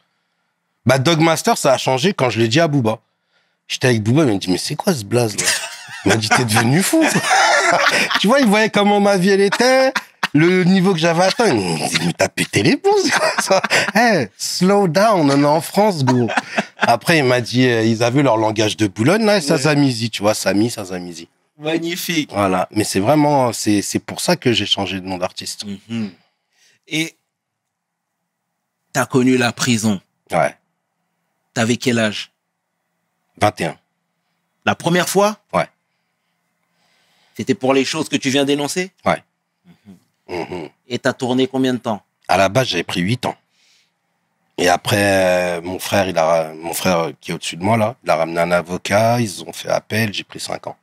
Bah, Doug Master, ça a changé quand je l'ai dit à Booba. J'étais avec Booba, il m'a dit, mais c'est quoi ce blaze, là? Il m'a dit, t'es devenu fou. Tu vois, il voyait comment ma vie, elle était, le niveau que j'avais atteint. Il me dit, mais t'as pété les plombs, c'est quoi ça? Hey, slow down, on est en France, gros. Après, il m'a dit, ils avaient leur langage de Boulogne, là, Sazamizi, tu vois, Sazamizi. Magnifique. Voilà. Mais c'est vraiment, c'est pour ça que j'ai changé de nom d'artiste. Et t'as connu la prison. Ouais. T'avais quel âge? 21. La première fois? Ouais. C'était pour les choses que tu viens d'énoncer? Ouais. Et t'as tourné combien de temps? À la base, j'avais pris 8 ans. Et après, mon frère qui est au-dessus de moi, là, il a ramené un avocat, ils ont fait appel, j'ai pris 5 ans.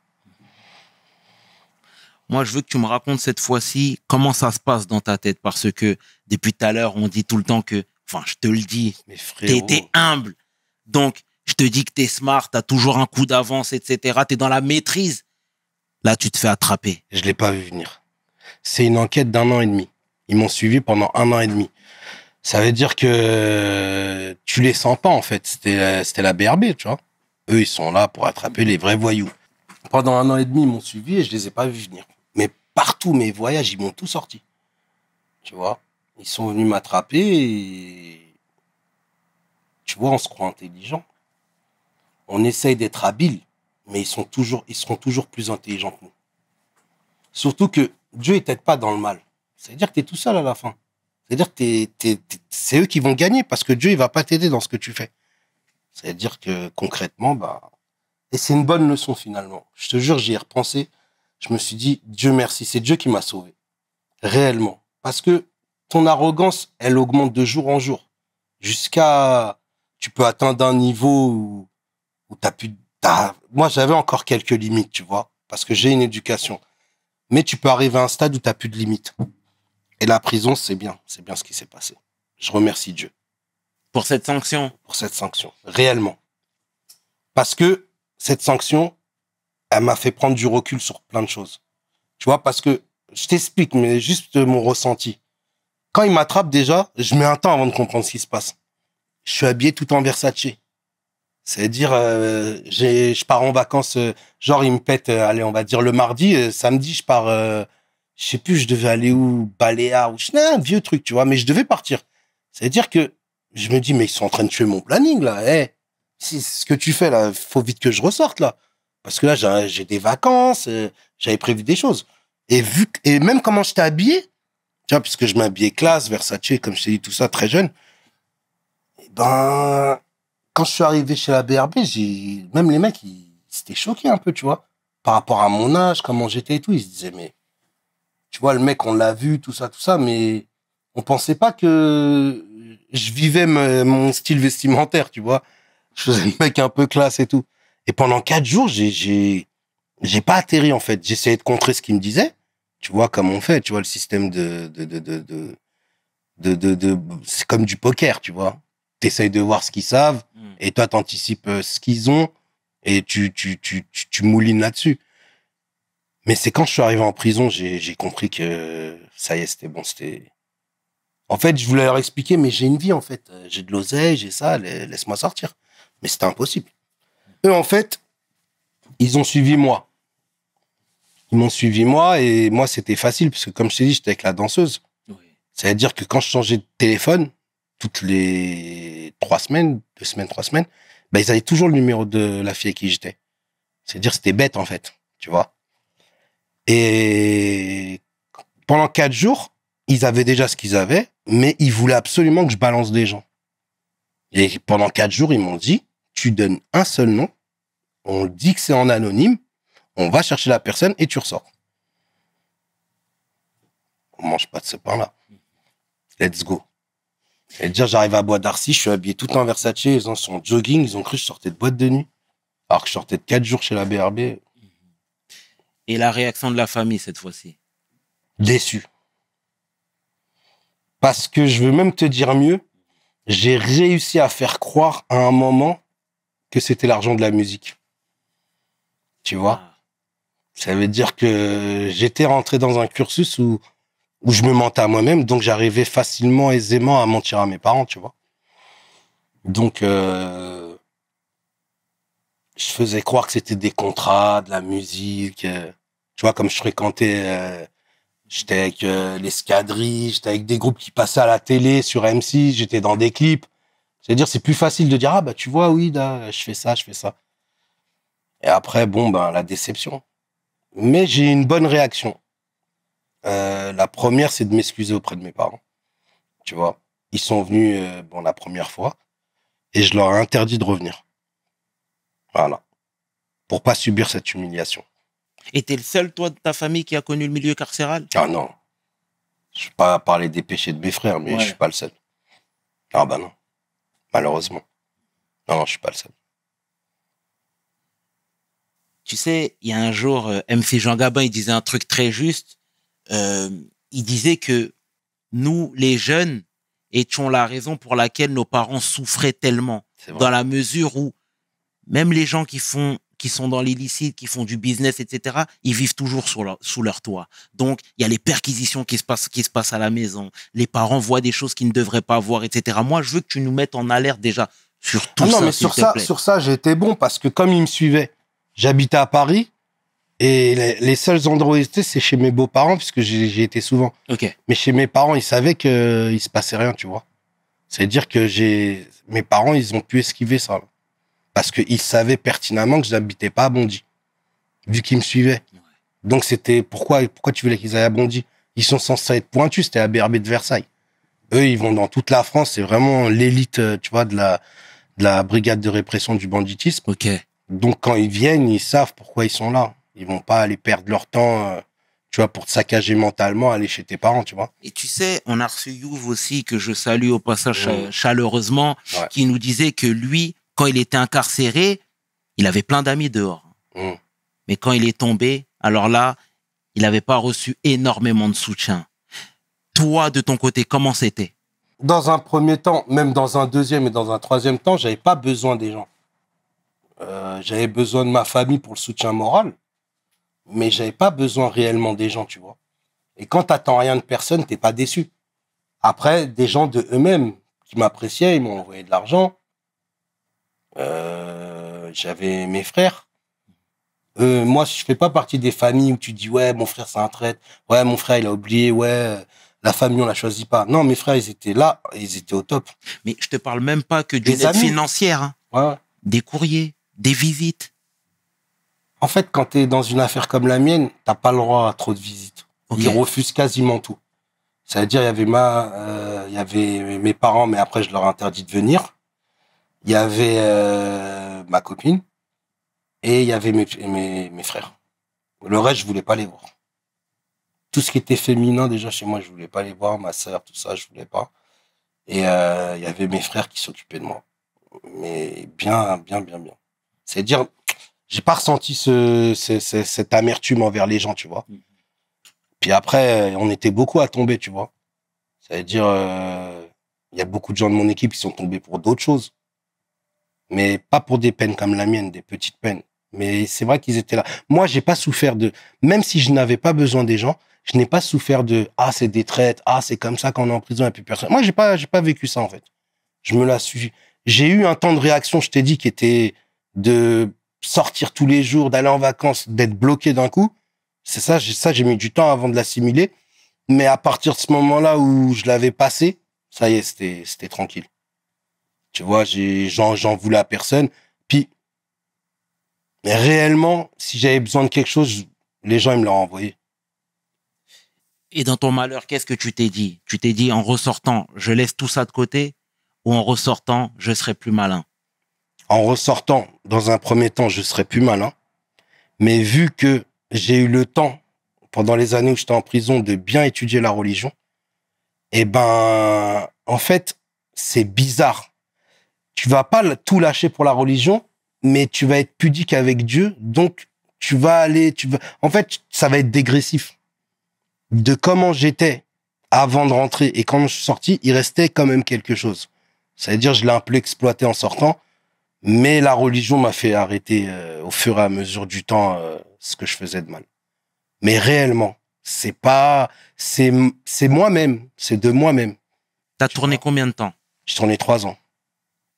Moi, je veux que tu me racontes cette fois-ci comment ça se passe dans ta tête. Parce que depuis tout à l'heure, on dit tout le temps que, enfin, je te le dis, t'es humble. Donc, je te dis que t'es smart, t'as toujours un coup d'avance, etc. T'es dans la maîtrise. Là, tu te fais attraper. Je l'ai pas vu venir. C'est une enquête d'1 an et demi. Ils m'ont suivi pendant 1 an et demi. Ça veut dire que tu les sens pas, en fait. C'était la BRB, tu vois. Eux, ils sont là pour attraper les vrais voyous. Pendant 1 an et demi, ils m'ont suivi et je les ai pas vus venir. Mais partout, mes voyages, ils m'ont tout sorti. Tu vois. Ils sont venus m'attraper et... Tu vois, on se croit intelligent. On essaye d'être habile, mais ils seront toujours plus intelligents que nous. Surtout que Dieu, il t'aide pas dans le mal. C'est-à-dire que tu es tout seul à la fin. C'est-à-dire que c'est eux qui vont gagner parce que Dieu, il va pas t'aider dans ce que tu fais. C'est-à-dire que concrètement, et c'est une bonne leçon finalement. Je te jure, j'y ai repensé. Je me suis dit, Dieu merci, c'est Dieu qui m'a sauvé. Réellement. Parce que ton arrogance, elle augmente de jour en jour. Jusqu'à... Tu peux atteindre un niveau où moi, j'avais encore quelques limites, tu vois, parce que j'ai une éducation. Mais tu peux arriver à un stade où tu n'as plus de limites. Et la prison, c'est bien ce qui s'est passé. Je remercie Dieu. Pour cette sanction? Pour cette sanction, réellement. Parce que cette sanction, elle m'a fait prendre du recul sur plein de choses. Tu vois, parce que, je t'explique, mais juste mon ressenti. Quand il m'attrape déjà, je mets un temps avant de comprendre ce qui se passe. Je suis habillé tout en Versace. C'est-à-dire, je pars en vacances, genre il me pète, allez, on va dire le mardi, samedi je pars, je sais plus, je devais aller où, Baléares, ou un vieux truc, tu vois, mais je devais partir. C'est-à-dire que je me dis, mais ils sont en train de tuer mon planning là, si ce que tu fais là, faut vite que je ressorte là, parce que là j'ai des vacances, j'avais prévu des choses. Et même comment j'étais habillé, tu vois, puisque je m'habillais classe, Versace, comme je t'ai dit tout ça, très jeune. Ben, quand je suis arrivé chez la BRB, même les mecs, ils s'étaient choqués un peu, tu vois, par rapport à mon âge, comment j'étais et tout. Ils se disaient, mais, tu vois, le mec, on l'a vu, tout ça, mais on pensait pas que je vivais mon style vestimentaire, tu vois. Je faisais le mec un peu classe et tout. Et pendant 4 jours, j'ai pas atterri, en fait. J'essayais de contrer ce qu'ils me disaient. Tu vois, comme on fait, tu vois, le système c'est comme du poker, tu vois. T'essayes de voir ce qu'ils savent, et toi, t'anticipes ce qu'ils ont, et tu moulines là-dessus. Mais c'est quand je suis arrivé en prison, j'ai compris que ça y est, c'était bon, c'était... En fait, je voulais leur expliquer, mais j'ai une vie, en fait. J'ai de l'oseille, j'ai ça, laisse-moi sortir. Mais c'était impossible. Eux, en fait, ils ont suivi moi. Ils m'ont suivi moi, et moi, c'était facile, parce que comme je t'ai dit, j'étais avec la danseuse. Oui. C'est-à-dire que quand je changeais de téléphone, toutes les 3 semaines, 2 semaines, 3 semaines, ben, ils avaient toujours le numéro de la fille avec qui j'étais. C'est-à-dire, c'était bête, en fait, tu vois. Et pendant 4 jours, ils avaient déjà ce qu'ils avaient, mais ils voulaient absolument que je balance des gens. Et pendant 4 jours, ils m'ont dit, tu donnes un seul nom, on dit que c'est en anonyme, on va chercher la personne et tu ressors. On mange pas de ce pain-là. Let's go. Et dire, j'arrive à Bois d'Arcy, je suis habillé tout en Versace, ils sont en jogging, ils ont cru que je sortais de boîte de nuit. Alors que je sortais de 4 jours chez la BRB. Et la réaction de la famille cette fois-ci? Déçu. Parce que je veux même te dire mieux, j'ai réussi à faire croire à un moment que c'était l'argent de la musique. Tu vois? Ça veut dire que j'étais rentré dans un cursus où je me mentais à moi-même, donc j'arrivais facilement, aisément à mentir à mes parents, tu vois. Donc, je faisais croire que c'était des contrats, de la musique. Tu vois, comme je fréquentais, j'étais avec l'escadrille, j'étais avec des groupes qui passaient à la télé sur M6, j'étais dans des clips. C'est-à-dire, c'est plus facile de dire, ah bah tu vois, oui, là, je fais ça. Et après, bon, ben la déception. Mais j'ai une bonne réaction. La première, c'est de m'excuser auprès de mes parents. Tu vois, ils sont venus la première fois et je leur ai interdit de revenir. Voilà. Pour pas subir cette humiliation. Et t'es le seul, toi, de ta famille qui a connu le milieu carcéral? Ah non. Je vais pas parler des péchés de mes frères, mais je suis pas le seul. Ah bah non. Malheureusement. Non, je suis pas le seul. Tu sais, il y a un jour, MC Jean Gabin, il disait un truc très juste. Il disait que nous, les jeunes, étions la raison pour laquelle nos parents souffraient tellement. Dans la mesure où même les gens qui sont dans l'illicite, qui font du business, etc., ils vivent toujours sous leur toit. Donc, il y a les perquisitions qui se passent à la maison. Les parents voient des choses qu'ils ne devraient pas voir, etc. Moi, je veux que tu nous mettes en alerte déjà sur tout ça. Non, mais sur ça, j'ai été bon parce que comme ils me suivaient, j'habitais à Paris et les seuls endroits où j'étais, c'est chez mes beaux-parents puisque j'y étais souvent. Okay. Mais chez mes parents, ils savaient qu'il se passait rien, tu vois. C'est-à-dire que mes parents, ils ont pu esquiver ça. Là. Parce qu'ils savaient pertinemment que je n'habitais pas à Bondy, vu qu'ils me suivaient. Donc c'était pourquoi tu voulais qu'ils aillent à Bondy? Ils sont censés être pointus, c'était la BRB de Versailles. Eux, ils vont dans toute la France, c'est vraiment l'élite, tu vois, de la brigade de répression du banditisme. Okay. Donc quand ils viennent, ils savent pourquoi ils sont là. Ils vont pas aller perdre leur temps, tu vois, pour te saccager mentalement, aller chez tes parents, tu vois. Et tu sais, on a reçu Youv aussi, que je salue au passage chaleureusement, qui nous disait que lui, quand il était incarcéré, il avait plein d'amis dehors. Mais quand il est tombé, alors là, il n'avait pas reçu énormément de soutien. Toi, de ton côté, comment c'était? Dans un premier temps, même dans un deuxième et dans un troisième temps, j'avais pas besoin des gens. J'avais besoin de ma famille pour le soutien moral, mais j'avais pas besoin réellement des gens, tu vois. Et quand t'attends rien de personne, t'es pas déçu. Après, des gens de eux-mêmes qui m'appréciaient, ils m'ont envoyé de l'argent. J'avais mes frères. Moi, je fais pas partie des familles où tu dis, ouais, mon frère, c'est un traître. Ouais, mon frère, il a oublié. Ouais, la famille, on la choisit pas. Non, mes frères, ils étaient là. Ils étaient au top. Mais je te parle même pas que d'une Des aide amis. financière, hein. Ouais. Des courriers, des visites. En fait, quand t'es dans une affaire comme la mienne, t'as pas le droit à trop de visites. Ok. Ils refusent quasiment tout. C'est-à-dire, il y avait mes parents, mais après, je leur ai interdit de venir. Il y avait ma copine et il y avait mes frères. Le reste, je voulais pas les voir. Tout ce qui était féminin, déjà, chez moi, je voulais pas les voir. Ma sœur, tout ça, je voulais pas. Et il y avait mes frères qui s'occupaient de moi. Mais bien. C'est-à-dire, j'ai pas ressenti cette amertume envers les gens, tu vois. Puis après, on était beaucoup à tomber, tu vois. C'est-à-dire, il y a beaucoup de gens de mon équipe qui sont tombés pour d'autres choses. Mais pas pour des peines comme la mienne, des petites peines. Mais c'est vrai qu'ils étaient là. Moi, j'ai pas souffert de... Même si je n'avais pas besoin des gens, je n'ai pas souffert de « Ah, c'est des traites. Ah, c'est comme ça quand on est en prison, il n'y a plus personne. » Moi, j'ai pas vécu ça, en fait. Je me la suis... J'ai eu un temps de réaction, je t'ai dit, qui était de sortir tous les jours, d'aller en vacances, d'être bloqué d'un coup. C'est ça, j'ai mis du temps avant de l'assimiler. Mais à partir de ce moment-là où je l'avais passé, ça y est, c'était tranquille. Tu vois, j'en voulais à personne. Puis, mais réellement, si j'avais besoin de quelque chose, les gens, ils me l'auraient envoyé. Et dans ton malheur, qu'est-ce que tu t'es dit? Tu t'es dit, en ressortant, je laisse tout ça de côté, ou en ressortant, je serai plus malin? En ressortant, dans un premier temps, je serais plus malin. Mais vu que j'ai eu le temps, pendant les années où j'étais en prison, de bien étudier la religion, eh ben, en fait, c'est bizarre. Tu vas pas tout lâcher pour la religion, mais tu vas être pudique avec Dieu, donc en fait, ça va être dégressif. De comment j'étais avant de rentrer et quand je suis sorti, il restait quand même quelque chose. C'est-à-dire, je l'ai un peu exploité en sortant, mais la religion m'a fait arrêter au fur et à mesure du temps ce que je faisais de mal. Mais réellement, c'est moi-même, c'est de moi-même. T'as tourné combien de temps? J'ai tourné 3 ans.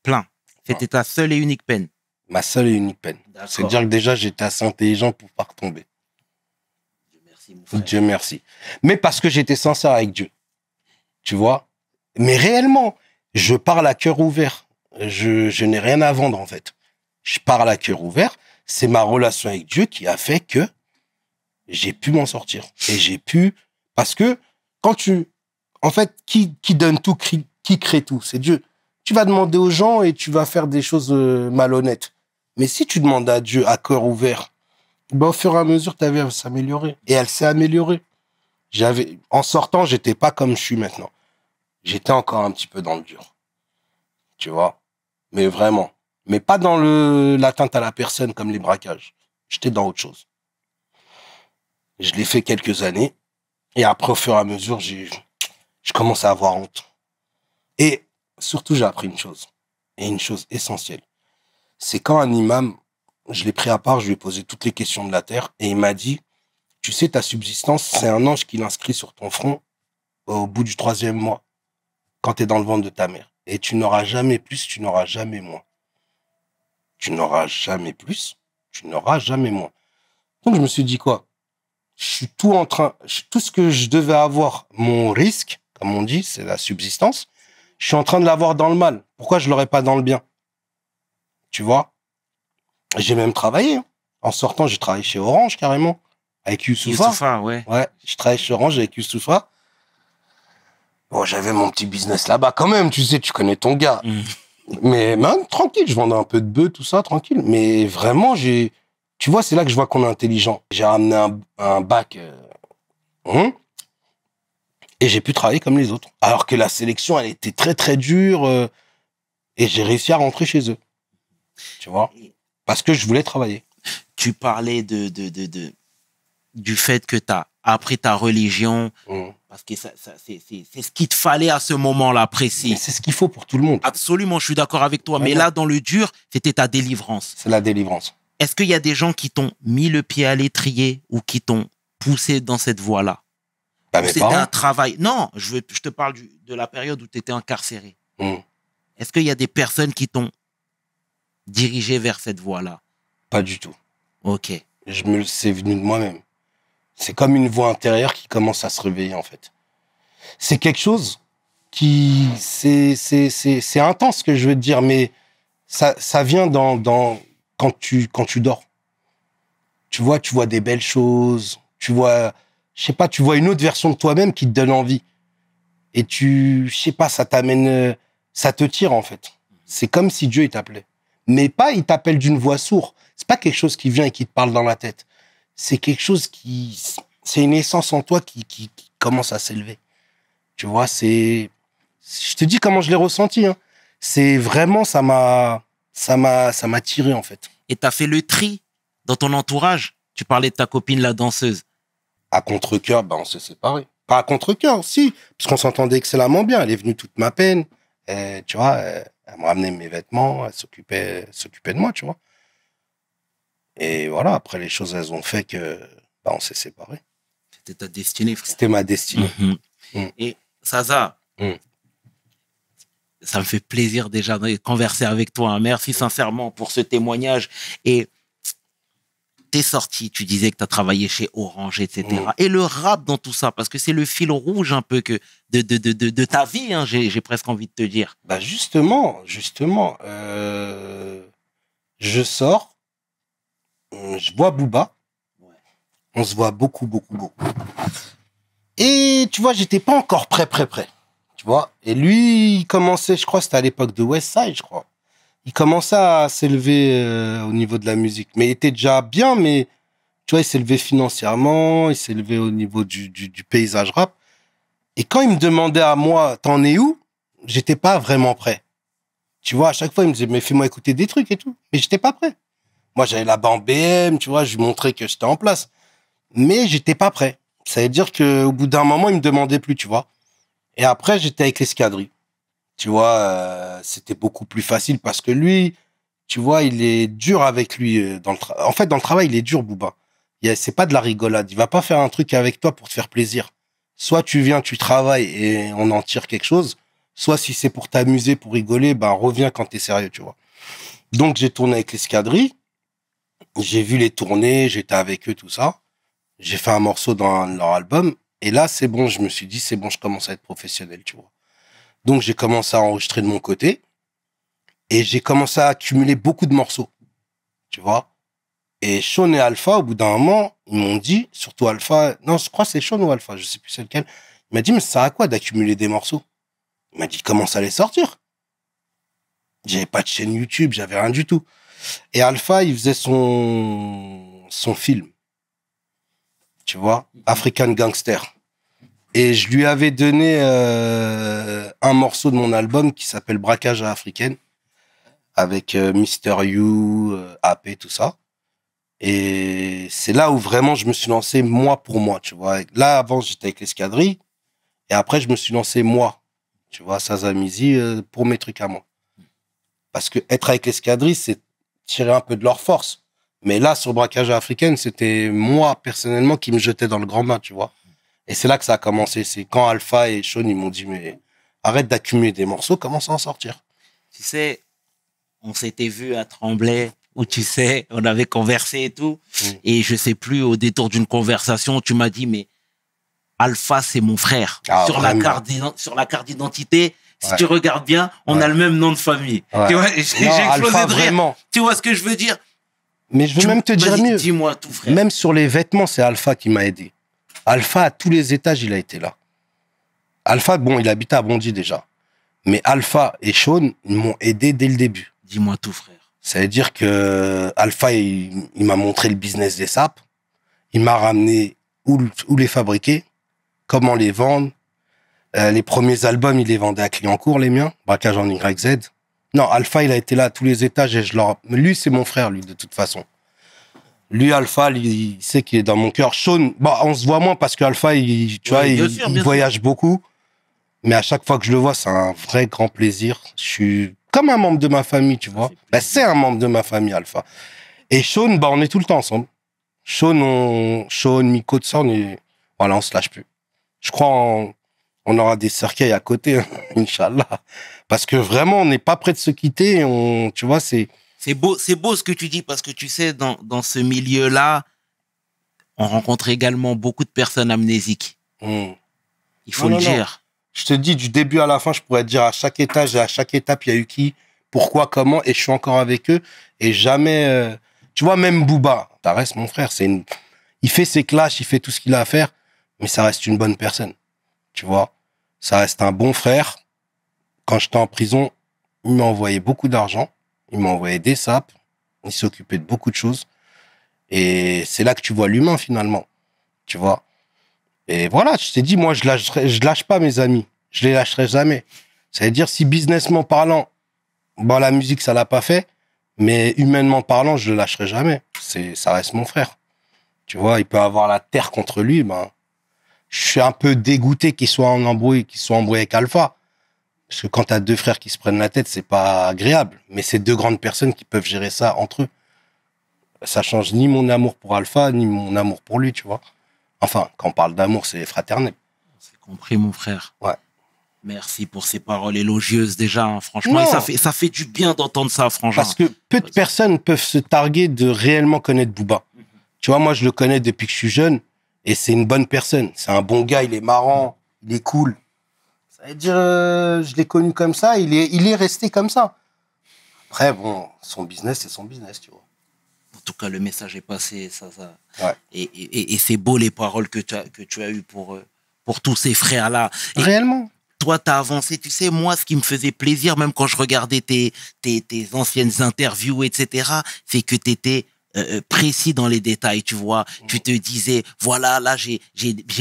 Plein. C'était ta seule et unique peine. Ma seule et unique peine. D'accord. C'est dire que déjà, j'étais assez intelligent pour pas retomber. Dieu merci, mon frère. Dieu merci. Mais parce que j'étais sincère avec Dieu. Tu vois? Mais réellement, je parle à cœur ouvert. Je n'ai rien à vendre, en fait. Je parle à cœur ouvert. C'est ma relation avec Dieu qui a fait que j'ai pu m'en sortir. Et j'ai pu... Parce que quand en fait, qui donne tout, qui crée tout? C'est Dieu. Tu vas demander aux gens et tu vas faire des choses malhonnêtes. Mais si tu demandes à Dieu à cœur ouvert, ben, au fur et à mesure, ta vie va s'améliorer. Et elle s'est améliorée. En sortant, j'étais pas comme je suis maintenant. J'étais encore un petit peu dans le dur. Tu vois? Mais vraiment. Mais pas dans l'atteinte à la personne comme les braquages. J'étais dans autre chose. Je l'ai fait quelques années. Et après, au fur et à mesure, je commence à avoir honte. Et surtout, j'ai appris une chose. Et une chose essentielle. C'est quand un imam, je l'ai pris à part, je lui ai posé toutes les questions de la terre. Et il m'a dit, tu sais, ta subsistance, c'est un ange qui l'inscrit sur ton front au bout du 3e mois, quand tu es dans le ventre de ta mère. Et tu n'auras jamais plus, tu n'auras jamais moins. Tu n'auras jamais plus, tu n'auras jamais moins. Donc, je me suis dit quoi? Tout ce que je devais avoir, mon risque, comme on dit, c'est la subsistance, je suis en train de l'avoir dans le mal. Pourquoi je l'aurais pas dans le bien? Tu vois? J'ai même travaillé. Hein. En sortant, j'ai travaillé chez Orange, carrément, avec Youssoufa. Youssoufa, ouais. Ouais, je travaillais chez Orange avec Youssoufa. Bon, j'avais mon petit business là-bas quand même, tu sais, tu connais ton gars. Mais même, tranquille, je vendais un peu de bœufs, tout ça, tranquille. Mais vraiment, tu vois, c'est là que je vois qu'on est intelligent. J'ai ramené un bac et j'ai pu travailler comme les autres. Alors que la sélection, elle était très, très dure et j'ai réussi à rentrer chez eux. Tu vois? Parce que je voulais travailler. Tu parlais du fait que tu as appris ta religion, parce que c'est ce qu'il te fallait à ce moment-là précis. Mais c'est ce qu'il faut pour tout le monde. Absolument, je suis d'accord avec toi. Ouais, mais ouais. là, dans le dur, c'était ta délivrance. C'est la délivrance. Est-ce qu'il y a des gens qui t'ont mis le pied à l'étrier ou qui t'ont poussé dans cette voie-là? Bah, Ou mes c'était parents. un travail? Non, je te parle de la période où tu étais incarcéré. Mm. Est-ce qu'il y a des personnes qui t'ont dirigé vers cette voie-là? Pas du tout. Ok. C'est venu de moi-même. C'est comme une voix intérieure qui commence à se réveiller, en fait. C'est quelque chose qui... C'est intense, ce que je veux te dire, mais ça vient quand tu dors. Tu vois des belles choses, tu vois une autre version de toi-même qui te donne envie. Et je sais pas, ça t'amène, ça te tire, en fait. C'est comme si Dieu, il t'appelait. Mais pas, il t'appelle d'une voix sourde. C'est pas quelque chose qui vient et qui te parle dans la tête. C'est quelque chose c'est une essence en toi qui commence à s'élever. Tu vois, je te dis comment je l'ai ressenti, hein. C'est vraiment, ça m'a tiré, en fait. Et tu as fait le tri dans ton entourage. Tu parlais de ta copine, la danseuse. À contre-cœur, on s'est séparés. Pas à contre-cœur, si, parce qu'on s'entendait excellemment bien. Elle est venue toute ma peine. Tu vois, elle me ramenait mes vêtements, elle s'occupait de moi, tu vois. Et voilà, après, les choses, elles ont fait que on s'est séparés. C'était ta destinée, frère. C'était ma destinée. Et Zaza, ça me fait plaisir déjà de converser avec toi, hein. Merci sincèrement pour ce témoignage. Et t'es sorti, tu disais que tu as travaillé chez Orange, etc. Et le rap dans tout ça, parce que c'est le fil rouge un peu de ta vie, hein, j'ai presque envie de te dire. Justement, je sors, je vois Booba, on se voit beaucoup. Et tu vois, j'étais pas encore prêt. Tu vois, et lui, il commençait, je crois, c'était à l'époque de Westside, je crois. Il commençait à s'élever au niveau de la musique. Mais il était déjà bien, mais tu vois, il s'élevait financièrement, il s'élevait au niveau du paysage rap. Et quand il me demandait à moi, t'en es où? J'étais pas vraiment prêt. Tu vois, à chaque fois, il me disait, mais fais-moi écouter des trucs et tout. Mais j'étais pas prêt. Moi, j'avais la bande BM, tu vois, je lui montrais que j'étais en place. Mais j'étais pas prêt. Ça veut dire qu'au bout d'un moment, il me demandait plus, tu vois. Et après, j'étais avec l'Escadrille. Tu vois, c'était beaucoup plus facile parce que lui, tu vois, il est dur avec lui. En fait, dans le travail, il est dur, Booba. C'est pas de la rigolade. Il va pas faire un truc avec toi pour te faire plaisir. Soit tu viens, tu travailles et on en tire quelque chose. Soit si c'est pour t'amuser, pour rigoler, reviens quand t'es sérieux, tu vois. Donc, j'ai tourné avec l'Escadrille. J'ai vu les tournées, j'étais avec eux, tout ça. J'ai fait un morceau dans leur album. Et là, c'est bon, je me suis dit, c'est bon, je commence à être professionnel, tu vois. Donc, j'ai commencé à enregistrer de mon côté et j'ai commencé à accumuler beaucoup de morceaux, tu vois. Et Sean et Alpha, au bout d'un moment, ils m'ont dit, surtout Alpha, non, je crois que c'est Sean ou Alpha, je sais plus c'est lequel. Il m'a dit, mais ça sert à quoi d'accumuler des morceaux? Il m'a dit, commence à les sortir. J'avais pas de chaîne YouTube, j'avais rien du tout. Et Alpha, il faisait son film, tu vois, African Gangster. Et je lui avais donné un morceau de mon album qui s'appelle Braquage à Africaine, avec Mr. You, AP, tout ça. Et c'est là où vraiment je me suis lancé moi pour moi, tu vois. Là, avant, j'étais avec l'Escadrille. Et après, je me suis lancé moi, tu vois, Zaza Mizi, pour mes trucs à moi. Parce que être avec l'Escadrille, c'est tirer un peu de leur force. Mais là, sur Braquage à Africaine, c'était moi, personnellement, qui me jetais dans le grand bain, tu vois. Et c'est là que ça a commencé. C'est quand Alpha et Sean, ils m'ont dit, mais arrête d'accumuler des morceaux, commence à en sortir. Tu sais, on s'était vu à Tremblay, où tu sais, on avait conversé et tout. Et je sais plus, au détour d'une conversation, tu m'as dit, mais Alpha, c'est mon frère. Sur la carte d'identité, si tu regardes bien, on a le même nom de famille. Ouais. Tu vois, j'ai explosé de rire. Vraiment. Tu vois ce que je veux dire? Mais je veux même te dire mieux. Dis-moi tout, frère. Même sur les vêtements, c'est Alpha qui m'a aidé. Alpha, à tous les étages, il a été là. Alpha, bon, il habitait à Bondy déjà. Mais Alpha et Sean, ils m'ont aidé dès le début. Dis-moi tout, frère. Ça veut dire que Alpha, il m'a montré le business des sapes. Il m'a ramené où les fabriquer, comment les vendre. Les premiers albums, il les vendait à Clignancourt, les miens. Braquage en YZ. Non, Alpha, il a été là à tous les étages et lui, c'est mon frère, lui, de toute façon. Lui, Alpha, il sait qu'il est dans mon cœur. Sean, bah, on se voit moins parce qu'Alpha, tu vois, bien il sûr, bien voyage beaucoup. Mais à chaque fois que je le vois, c'est un vrai grand plaisir. Je suis comme un membre de ma famille, tu vois. fait Bah, plaisir. c'est un membre de ma famille, Alpha. Et Sean, bah, on est tout le temps ensemble. Sean, Miko, tout ça, voilà, on se lâche plus. Je crois on aura des cercueils à côté, hein, Inch'Allah. Parce que vraiment, on n'est pas prêt de se quitter. Tu vois, c'est... C'est beau ce que tu dis parce que tu sais, dans ce milieu-là, on rencontre également beaucoup de personnes amnésiques. Hmm. Il faut Non, le non, non. dire. Je te dis, du début à la fin, je pourrais te dire à chaque étage et à chaque étape, il y a eu qui, pourquoi, comment, et je suis encore avec eux. Et jamais... tu vois, même Booba, ça reste mon frère. Il fait ses clashs, il fait tout ce qu'il a à faire, mais ça reste une bonne personne. Tu vois, ça reste un bon frère. Quand j'étais en prison, il m'a envoyé beaucoup d'argent. Il m'a envoyé des sapes. Il s'est occupé de beaucoup de choses. Et c'est là que tu vois l'humain, finalement. Tu vois. Et voilà, je t'ai dit, moi, je lâche pas mes amis. Je les lâcherai jamais. Ça veut dire, si businessment parlant, bon, la musique, ça l'a pas fait, mais humainement parlant, je le lâcherai jamais. Ça reste mon frère. Tu vois, il peut avoir la terre contre lui, ben, je suis un peu dégoûté qu'il soit embrouillé avec Alpha. Parce que quand t'as deux frères qui se prennent la tête, c'est pas agréable. Mais c'est deux grandes personnes qui peuvent gérer ça entre eux. Ça change ni mon amour pour Alpha, ni mon amour pour lui, tu vois. Enfin, quand on parle d'amour, c'est fraternel. C'est compris, mon frère. Ouais. Merci pour ces paroles élogieuses déjà, hein, franchement. Non. Et ça fait du bien d'entendre ça, franchement. Parce que peu de personnes peuvent se targuer de réellement connaître Booba. Tu vois, moi, je le connais depuis que je suis jeune. Et c'est une bonne personne. C'est un bon gars, il est marrant, il est cool. Ça veut dire, je l'ai connu comme ça, il est resté comme ça. Après, bon, son business, c'est son business, tu vois. En tout cas, le message est passé. Ça. Ouais. Et c'est beau les paroles que tu as eues pour tous ces frères-là. Et Réellement. toi, tu as avancé. Tu sais, moi, ce qui me faisait plaisir, même quand je regardais tes anciennes interviews, etc., c'est que tu étais précis dans les détails, tu vois. Tu te disais, voilà, là, j'ai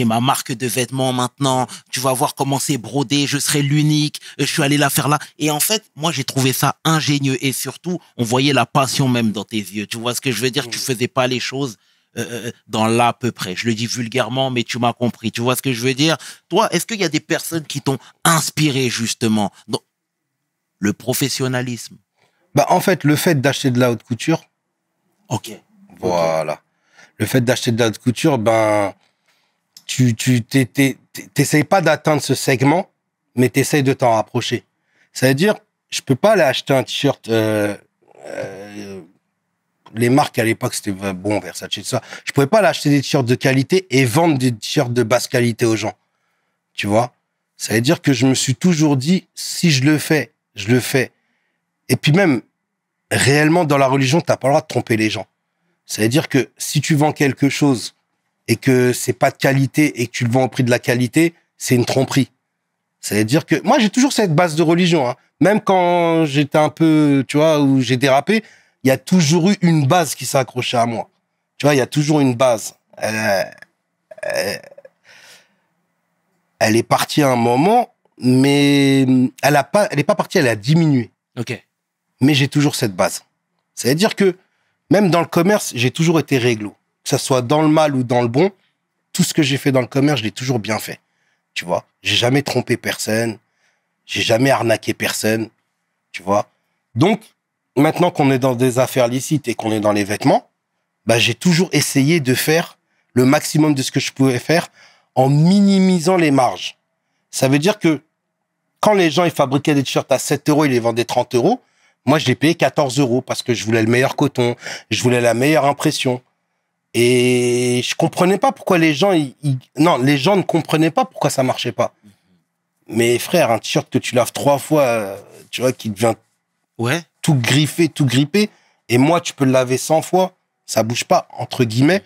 ma marque de vêtements maintenant. Tu vas voir comment c'est brodé. Je serai l'unique. Je suis allé la faire là. Et en fait, moi, j'ai trouvé ça ingénieux. Et surtout, on voyait la passion même dans tes yeux. Tu vois ce que je veux dire? Tu faisais pas les choses dans l'à peu près. Je le dis vulgairement, mais tu m'as compris. Tu vois ce que je veux dire? Toi, est-ce qu'il y a des personnes qui t'ont inspiré, justement, dans le professionnalisme? Bah, en fait, le fait d'acheter de la haute couture, Ok. voilà. Le fait d'acheter de la haute couture, ben, t'essayes pas d'atteindre ce segment, mais t'essayes de t'en rapprocher. Ça veut dire, je peux pas aller acheter un t-shirt, les marques à l'époque, c'était bon, Versace, tout ça. Je pouvais pas aller acheter des t-shirts de qualité et vendre des t-shirts de basse qualité aux gens. Tu vois? Ça veut dire que je me suis toujours dit, si je le fais, je le fais. Et puis même, réellement, dans la religion, t'as pas le droit de tromper les gens. Ça veut dire que si tu vends quelque chose et que c'est pas de qualité et que tu le vends au prix de la qualité, c'est une tromperie. Ça veut dire que moi, j'ai toujours cette base de religion, hein. Même quand j'étais un peu, tu vois, où j'ai dérapé, il y a toujours eu une base qui s'est accrochée à moi. Tu vois, il y a toujours une base. Elle est partie à un moment, mais elle est pas partie, elle a diminué. Ok. Mais j'ai toujours cette base. Ça veut dire que même dans le commerce, j'ai toujours été réglo. Que ça soit dans le mal ou dans le bon, tout ce que j'ai fait dans le commerce, je l'ai toujours bien fait. Tu vois, j'ai jamais trompé personne, j'ai jamais arnaqué personne, tu vois. Donc, maintenant qu'on est dans des affaires licites et qu'on est dans les vêtements, bah, j'ai toujours essayé de faire le maximum de ce que je pouvais faire en minimisant les marges. Ça veut dire que quand les gens ils fabriquaient des t-shirts à 7 euros, ils les vendaient 30 euros. Moi, je les payais 14 euros parce que je voulais le meilleur coton, je voulais la meilleure impression. Et je comprenais pas pourquoi les gens, non, les gens ne comprenaient pas pourquoi ça marchait pas. Mais frère, un t-shirt que tu laves 3 fois, tu vois, qui devient Ouais. tout griffé, tout grippé, et moi, tu peux le laver 100 fois, ça bouge pas, entre guillemets.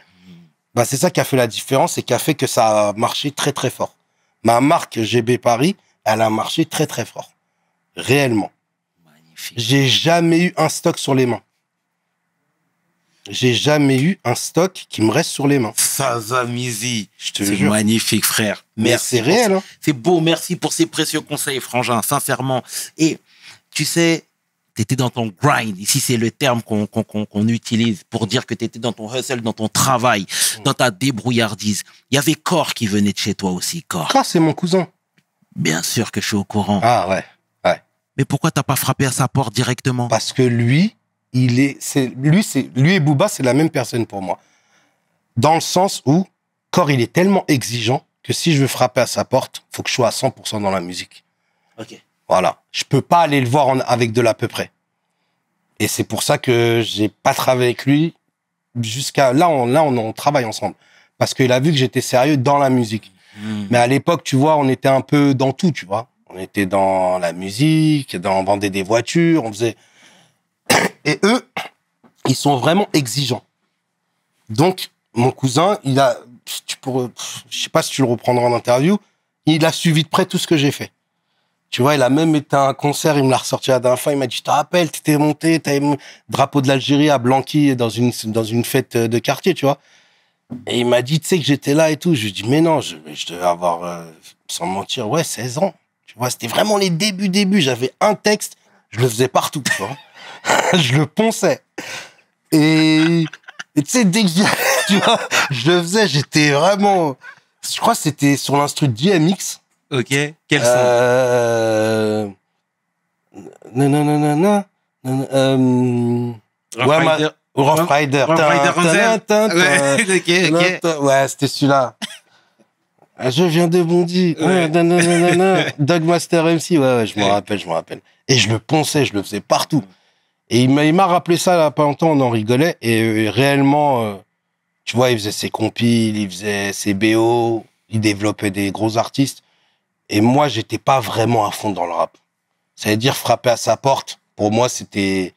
Bah, c'est ça qui a fait la différence et qui a fait que ça a marché très, très fort. Ma marque GB Paris, elle a marché très, très fort. Réellement. Magnifique. J'ai jamais eu un stock sur les mains. J'ai jamais eu un stock qui me reste sur les mains. Sazamizi. Je te C'est jure. magnifique, frère. Mais Merci. c'est pour réel, ça. hein. C'est beau. Merci pour ces précieux conseils, frangin, sincèrement. Et tu sais, T'étais dans ton grind. Ici, c'est le terme qu'on utilise pour dire que t'étais dans ton hustle, dans ton travail, dans ta débrouillardise. Il y avait Cor qui venait de chez toi aussi, Cor. Ah, c'est mon cousin. Bien sûr que je suis au courant. Ah ouais. Mais pourquoi t'as pas frappé à sa porte directement? Parce que lui et Booba, c'est la même personne pour moi. Dans le sens où Cor, il est tellement exigeant que si je veux frapper à sa porte, faut que je sois à 100% dans la musique. Ok. Voilà. Je peux pas aller le voir avec de l'à peu près. Et c'est pour ça que j'ai pas travaillé avec lui jusqu'à là. On travaille ensemble parce qu'il a vu que j'étais sérieux dans la musique. Mais à l'époque, tu vois, on était un peu dans tout, tu vois. On était dans la musique, on vendait des voitures, on faisait. Et eux, ils sont vraiment exigeants. Donc, mon cousin, je sais pas si tu le reprendras en interview, il a suivi de près tout ce que j'ai fait. Tu vois, il a même été à un concert, il me l'a ressorti la dernière fois, il m'a dit, je te rappelle, t'étais monté, t'avais drapeau de l'Algérie à Blanqui dans une fête de quartier, tu vois. Et il m'a dit, tu sais que j'étais là et tout. Je lui ai dit, mais non, je devais avoir, sans mentir, 16 ans. Tu vois, c'était vraiment les débuts. J'avais un texte, je le faisais partout, tu vois. Je le ponçais. Et tu sais, dès que tu vois, je le faisais, j'étais vraiment, je crois que c'était sur l'instru de DMX. Ok. Quel son? Rough Rider. Ouais, c'était celui-là. Je viens de Bondy. Dogmaster MC. Ouais, je me rappelle. Et je le ponçais, je le faisais partout. Et il m'a rappelé ça, là, pas longtemps, on en rigolait. Et réellement, tu vois, il faisait ses compiles, il faisait ses BO, il développait des gros artistes. Et moi, j'étais pas vraiment à fond dans le rap. Ça veut dire frapper à sa porte. Pour moi, c'était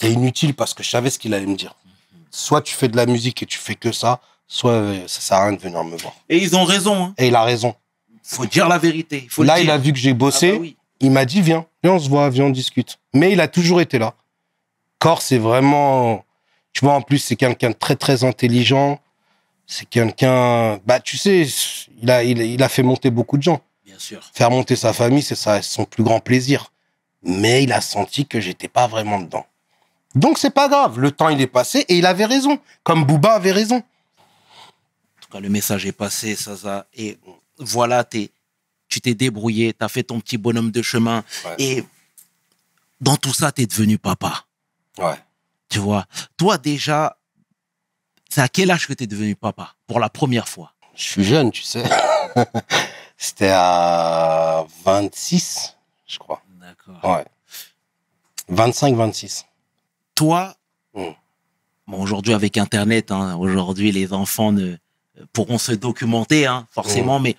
inutile parce que je savais ce qu'il allait me dire. Soit tu fais de la musique et tu fais que ça, soit ça sert à rien de venir me voir. Et ils ont raison. Hein. Et il a raison. Faut dire la vérité. Là, il a vu que j'ai bossé. Ah bah oui. Il m'a dit, viens, on se voit, viens, on discute. Mais il a toujours été là. Cor, c'est vraiment... Tu vois, en plus, c'est quelqu'un de très, très intelligent. C'est quelqu'un... Bah, tu sais, il a fait monter beaucoup de gens. Bien sûr. Faire monter sa famille, c'est son plus grand plaisir. Mais il a senti que j'étais pas vraiment dedans. Donc, c'est pas grave. Le temps, il est passé et il avait raison. Comme Booba avait raison. En tout cas, le message est passé, Zaza. Et voilà, tu t'es débrouillé, t'as fait ton petit bonhomme de chemin. Ouais. Et dans tout ça, t'es devenu papa. Ouais. Tu vois, toi déjà, c'est à quel âge que t'es devenu papa pour la première fois? Je suis jeune, tu sais. C'était à 26, je crois. D'accord. Ouais. 25, 26. Toi, bon, aujourd'hui avec Internet, hein, aujourd'hui les enfants pourront se documenter, hein, forcément, mais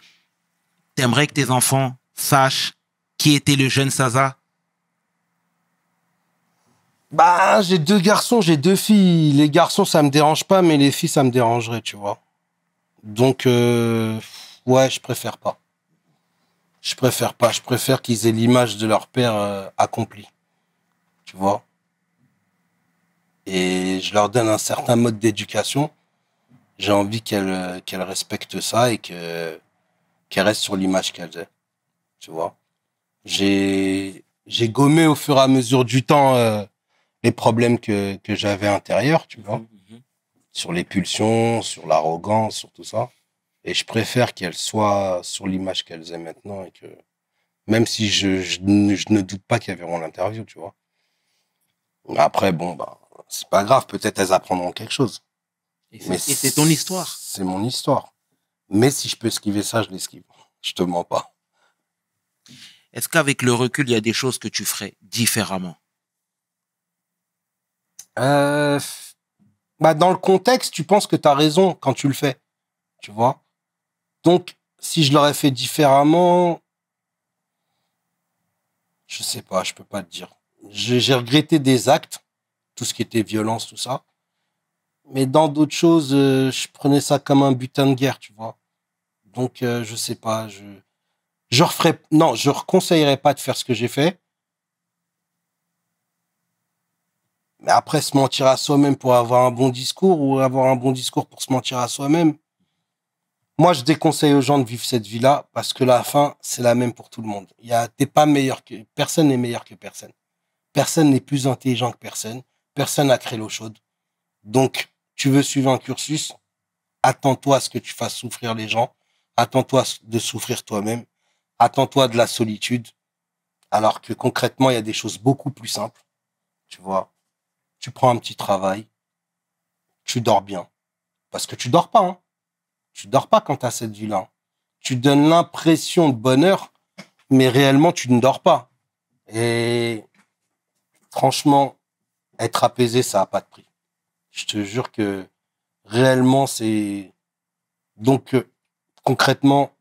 t'aimerais que tes enfants sachent qui était le jeune Zaza? Bah, j'ai 2 garçons, j'ai 2 filles. Les garçons, ça me dérange pas, mais les filles, ça me dérangerait, tu vois. Donc, ouais, je préfère pas. Je préfère qu'ils aient l'image de leur père accompli. Tu vois. Et je leur donne un certain mode d'éducation. J'ai envie qu'elles respectent ça et qu'elles restent sur l'image qu'elles aient. Tu vois. J'ai gommé au fur et à mesure du temps les problèmes que j'avais intérieurs, tu vois. Sur les pulsions, sur l'arrogance, sur tout ça. Et je préfère qu'elles soient sur l'image qu'elles aient maintenant et que, même si je ne doute pas qu'elles verront l'interview, tu vois. Après, bon, bah, c'est pas grave, peut-être elles apprendront quelque chose. Et c'est ton histoire. C'est mon histoire. Mais si je peux esquiver ça, je l'esquive. Je te mens pas. Est-ce qu'avec le recul, il y a des choses que tu ferais différemment? Bah, dans le contexte, tu penses que tu as raison quand tu le fais. Tu vois? Donc, si je l'aurais fait différemment, je sais pas, je peux pas te dire. J'ai regretté des actes, tout ce qui était violence, tout ça. Mais dans d'autres choses, je prenais ça comme un butin de guerre, tu vois. Donc, je sais pas, je reconseillerais pas de faire ce que j'ai fait. Mais après, se mentir à soi-même pour avoir un bon discours ou avoir un bon discours pour se mentir à soi-même, moi, je déconseille aux gens de vivre cette vie-là parce que la fin, c'est la même pour tout le monde. Personne n'est meilleur que personne. Personne n'est plus intelligent que personne. Personne n'a créé l'eau chaude. Donc, tu veux suivre un cursus, attends-toi à ce que tu fasses souffrir les gens. Attends-toi de souffrir toi-même. Attends-toi de la solitude. Alors que concrètement, il y a des choses beaucoup plus simples. Tu vois, tu prends un petit travail, tu dors bien. Parce que tu dors pas, hein. Tu dors pas quand tu as cette vie-là. Tu donnes l'impression de bonheur, mais réellement, tu ne dors pas. Et franchement, être apaisé, ça n'a pas de prix. Je te jure que réellement, c'est... Donc, concrètement,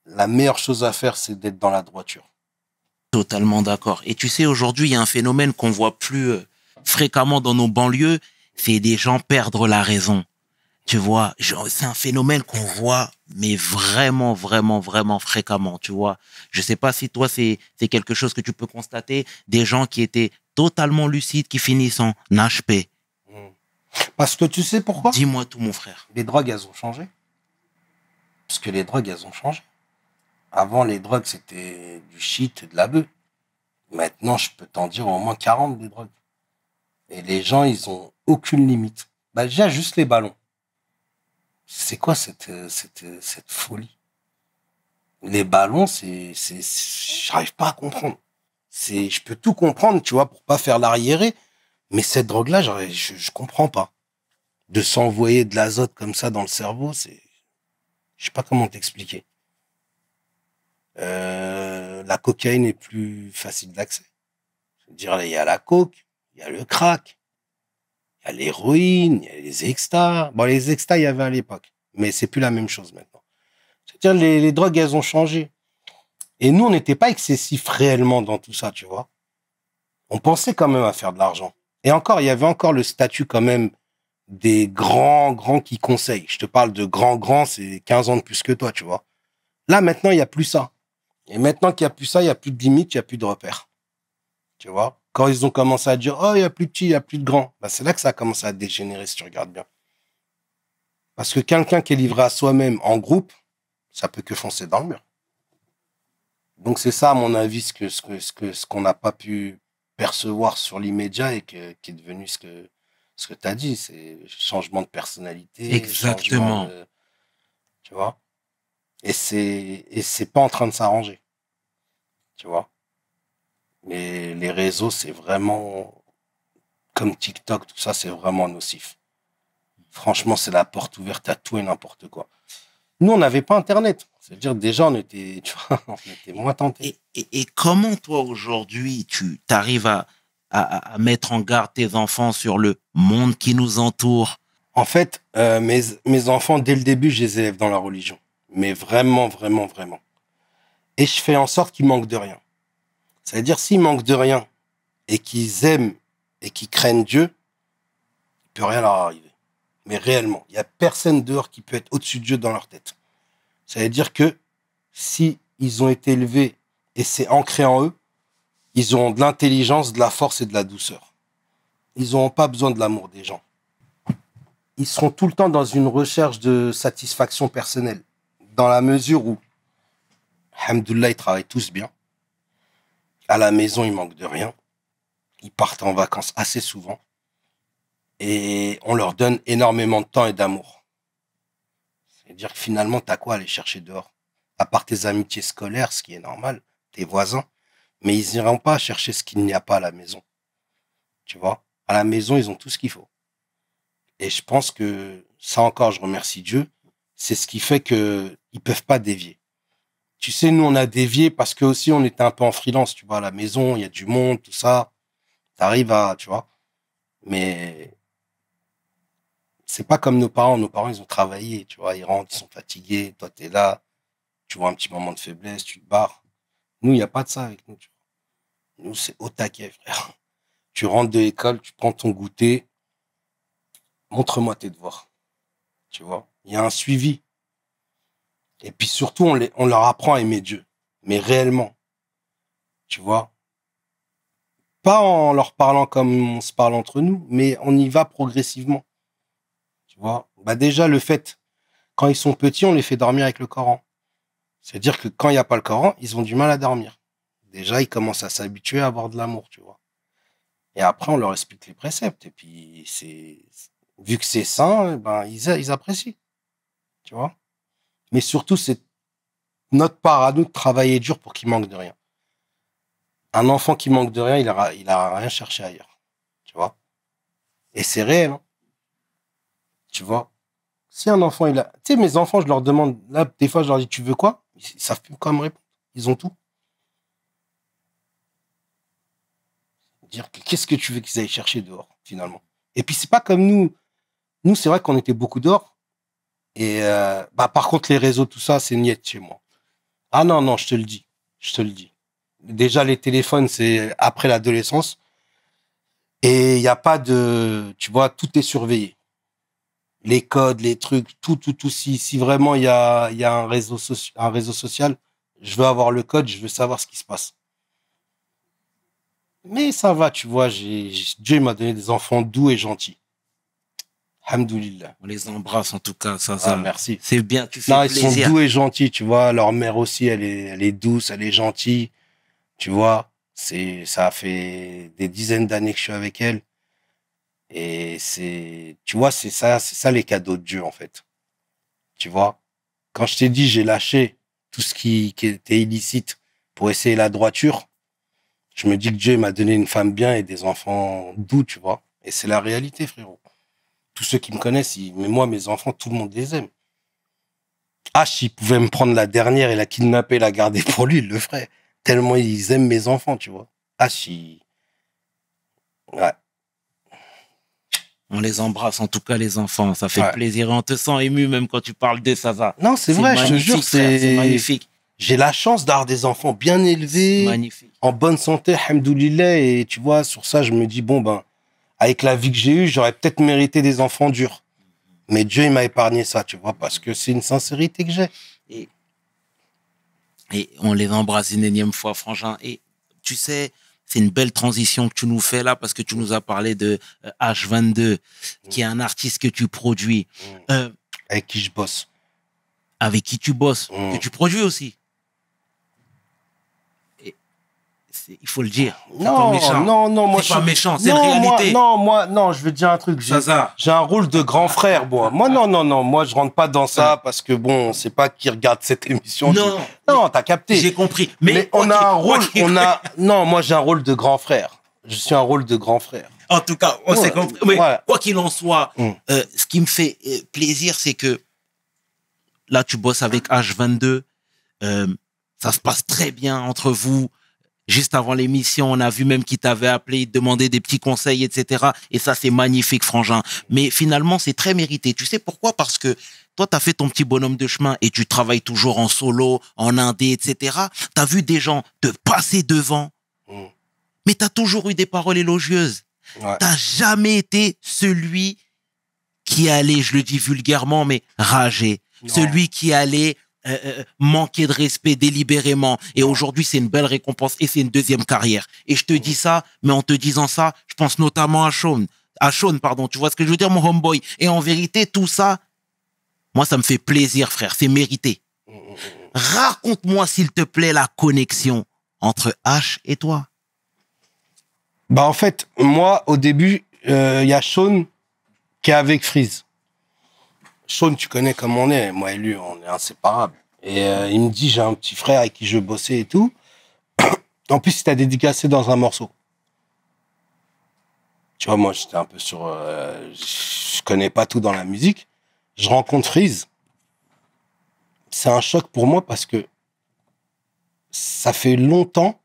la meilleure chose à faire, c'est d'être dans la droiture. Totalement d'accord. Et tu sais, aujourd'hui, il y a un phénomène qu'on voit plus fréquemment dans nos banlieues, c'est des gens perdre la raison. Tu vois, c'est un phénomène qu'on voit, mais vraiment, vraiment, vraiment fréquemment, tu vois. Je sais pas si toi, c'est quelque chose que tu peux constater, des gens qui étaient totalement lucides, qui finissent en HP. Parce que tu sais pourquoi? Dis-moi tout, mon frère. Les drogues, elles ont changé. Parce que les drogues, elles ont changé. Avant, les drogues, c'était du shit, de la bœuf. Maintenant, je peux t'en dire au moins 40 des drogues. Et les gens, ils ont aucune limite. Bah, déjà, juste les ballons. C'est quoi cette folie? Les ballons, j'arrive pas à comprendre. Je peux tout comprendre, tu vois, pour pas faire l'arriéré. Mais cette drogue-là, je comprends pas. De s'envoyer de l'azote comme ça dans le cerveau, je sais pas comment t'expliquer. La cocaïne est plus facile d'accès. Je veux dire, il y a la coke, il y a le crack, il y a l'héroïne, il y a les extas. Bon, les extas, il y avait à l'époque, mais c'est plus la même chose maintenant. C'est-à-dire, les drogues, elles ont changé. Et nous, on n'était pas excessifs réellement dans tout ça, tu vois. On pensait quand même à faire de l'argent. Et encore, il y avait encore le statut quand même des grands qui conseillent. Je te parle de grands, c'est 15 ans de plus que toi, tu vois. Là, maintenant, il n'y a plus ça. Et maintenant qu'il n'y a plus ça, il n'y a plus de limite, il n'y a plus de repères. Tu vois? Quand ils ont commencé à dire, oh, il n'y a plus de petits, il n'y a plus de grands, bah, c'est là que ça a commencé à dégénérer, si tu regardes bien. Parce que quelqu'un qui est livré à soi-même en groupe, ça peut que foncer dans le mur. Donc, c'est ça, à mon avis, ce qu'on n'a pas pu percevoir sur l'immédiat et qui est devenu ce que tu as dit, c'est changement de personnalité. Exactement. Tu vois? Et c'est pas en train de s'arranger. Tu vois? Mais les réseaux, c'est vraiment, comme TikTok, tout ça, c'est vraiment nocif. Franchement, c'est la porte ouverte à tout et n'importe quoi. Nous, on n'avait pas Internet. C'est-à-dire, déjà, on était moins tentés. Et comment, toi, aujourd'hui, tu t'arrives à mettre en garde tes enfants sur le monde qui nous entoure? En fait, mes enfants, dès le début, je les élève dans la religion. Mais vraiment, vraiment, vraiment. Et je fais en sorte qu'ils manquent de rien. C'est-à-dire, s'ils manquent de rien et qu'ils aiment et qu'ils craignent Dieu, il ne peut rien leur arriver. Mais réellement, il n'y a personne dehors qui peut être au-dessus de Dieu dans leur tête. Ça veut dire que si ils ont été élevés et c'est ancré en eux, ils auront de l'intelligence, de la force et de la douceur. Ils n'auront pas besoin de l'amour des gens. Ils seront tout le temps dans une recherche de satisfaction personnelle. Dans la mesure où, alhamdoulilah, ils travaillent tous bien. À la maison, ils manquent de rien. Ils partent en vacances assez souvent. Et on leur donne énormément de temps et d'amour. C'est-à-dire que finalement, t'as quoi à aller chercher dehors? À part tes amitiés scolaires, ce qui est normal, tes voisins. Mais ils n'iront pas chercher ce qu'il n'y a pas à la maison. Tu vois? À la maison, ils ont tout ce qu'il faut. Et je pense que, ça encore, je remercie Dieu, c'est ce qui fait que ils peuvent pas dévier. Tu sais, nous, on a dévié parce que aussi, on était un peu en freelance, tu vois, à la maison, il y a du monde, tout ça. T'arrives à, tu vois. Mais c'est pas comme nos parents. Nos parents, ils ont travaillé, tu vois. Ils rentrent, ils sont fatigués. Toi, t'es là. Tu vois un petit moment de faiblesse, tu te barres. Nous, il n'y a pas de ça avec nous, tu vois. Nous, c'est au taquet, frère. Tu rentres de l'école, tu prends ton goûter. Montre-moi tes devoirs. Tu vois. Il y a un suivi. Et puis surtout, on leur apprend à aimer Dieu. Mais réellement. Tu vois. Pas en leur parlant comme on se parle entre nous, mais on y va progressivement. Tu vois. Bah déjà, le fait, quand ils sont petits, on les fait dormir avec le Coran. C'est-à-dire que quand il n'y a pas le Coran, ils ont du mal à dormir. Déjà, ils commencent à s'habituer à avoir de l'amour, tu vois. Et après, on leur explique les préceptes. Et puis, vu que c'est sain, ben, ils apprécient. Tu vois? Mais surtout, c'est notre part à nous de travailler dur pour qu'il manque de rien. Un enfant qui manque de rien, il a rien cherché ailleurs. Tu vois? Et c'est réel, hein. Tu vois? Si un enfant, tu sais, mes enfants, je leur demande, là, des fois, je leur dis, tu veux quoi? Ils savent plus quoi me répondre. Ils ont tout. Dire qu'est-ce que tu veux qu'ils aillent chercher dehors, finalement. Et puis, c'est pas comme nous. Nous, c'est vrai qu'on était beaucoup dehors. Et, par contre, les réseaux, tout ça, c'est niette chez moi. Ah non, non, je te le dis. Je te le dis. Déjà, les téléphones, c'est après l'adolescence. Et il n'y a pas de... Tu vois, tout est surveillé. Les codes, les trucs, tout. Si vraiment il y a un réseau social, je veux avoir le code, je veux savoir ce qui se passe. Mais ça va, tu vois, Dieu m'a donné des enfants doux et gentils. Alhamdoulilah. On les embrasse en tout cas, ça. Ah, merci. C'est bien, tu fais Non, plaisir. ils sont doux et gentils, tu vois. Leur mère aussi, elle est douce, elle est gentille. Tu vois, ça fait des dizaines d'années que je suis avec elle. Et tu vois, c'est ça les cadeaux de Dieu, en fait. Tu vois, quand je t'ai dit, j'ai lâché tout ce qui était illicite pour essayer la droiture, je me dis que Dieu m'a donné une femme bien et des enfants doux, tu vois. Et c'est la réalité, frérot. Tous ceux qui me connaissent, mais moi, mes enfants, tout le monde les aime. H, il pouvait me prendre la dernière et la kidnapper, la garder pour lui, il le ferait. Tellement ils aiment mes enfants, tu vois. H, ouais. On les embrasse, en tout cas, les enfants. Ça fait plaisir. Et on te sent ému même quand tu parles de ça. Non, c'est vrai, je te jure, c'est magnifique. J'ai la chance d'avoir des enfants bien élevés, magnifique, en bonne santé, alhamdoulilah. Et tu vois, sur ça, je me dis, bon, ben, avec la vie que j'ai eue, j'aurais peut-être mérité des enfants durs. Mais Dieu, il m'a épargné ça, tu vois, parce que c'est une sincérité que j'ai. Et on les embrasse une énième fois, Frangin. Et tu sais, c'est une belle transition que tu nous fais là, parce que tu nous as parlé de H22, qui est un artiste que tu produis. Avec qui je bosse. Avec qui tu bosses, que tu produis aussi. Il faut le dire. Non, moi c'est pas méchant, c'est la réalité. Non, je veux dire un truc. J'ai un rôle de grand frère, moi. Moi, je rentre pas dans ça parce que bon, c'est pas qui regarde cette émission. Non, t'as capté. J'ai compris. Mais on a un rôle, non, moi, j'ai un rôle de grand frère. Je suis un rôle de grand frère. En tout cas, on s'est compris. Mais quoi qu'il en soit, ce qui me fait plaisir, c'est que là, tu bosses avec H22. Ça se passe très bien entre vous. Juste avant l'émission, on a vu même qu'il t'avait appelé, il te demandait des petits conseils, etc. Et ça, c'est magnifique, Frangin. Mais finalement, c'est très mérité. Tu sais pourquoi? Parce que toi, tu as fait ton petit bonhomme de chemin et tu travailles toujours en solo, en indé, etc. Tu as vu des gens te passer devant, mais tu as toujours eu des paroles élogieuses. Ouais. Tu n'as jamais été celui qui allait, je le dis vulgairement, mais rager. Non. Celui qui allait... manquer de respect délibérément. Et aujourd'hui, c'est une belle récompense et c'est une deuxième carrière. Et je te dis ça, mais en te disant ça, je pense notamment à Sean. Tu vois ce que je veux dire, mon homeboy. Et en vérité, tout ça, moi, ça me fait plaisir, frère. C'est mérité. Raconte-moi, s'il te plaît, la connexion entre H et toi. Bah, en fait, moi, au début, y a Sean qui est avec Freeze. Sean, tu connais comme on est. Moi et lui, on est inséparables. Et il me dit, j'ai un petit frère avec qui je bossais et tout. En plus, il t'a dédicacé dans un morceau. Tu vois, moi, j'étais un peu sur... je connais pas tout dans la musique. Je rencontre Freeze. C'est un choc pour moi parce que ça fait longtemps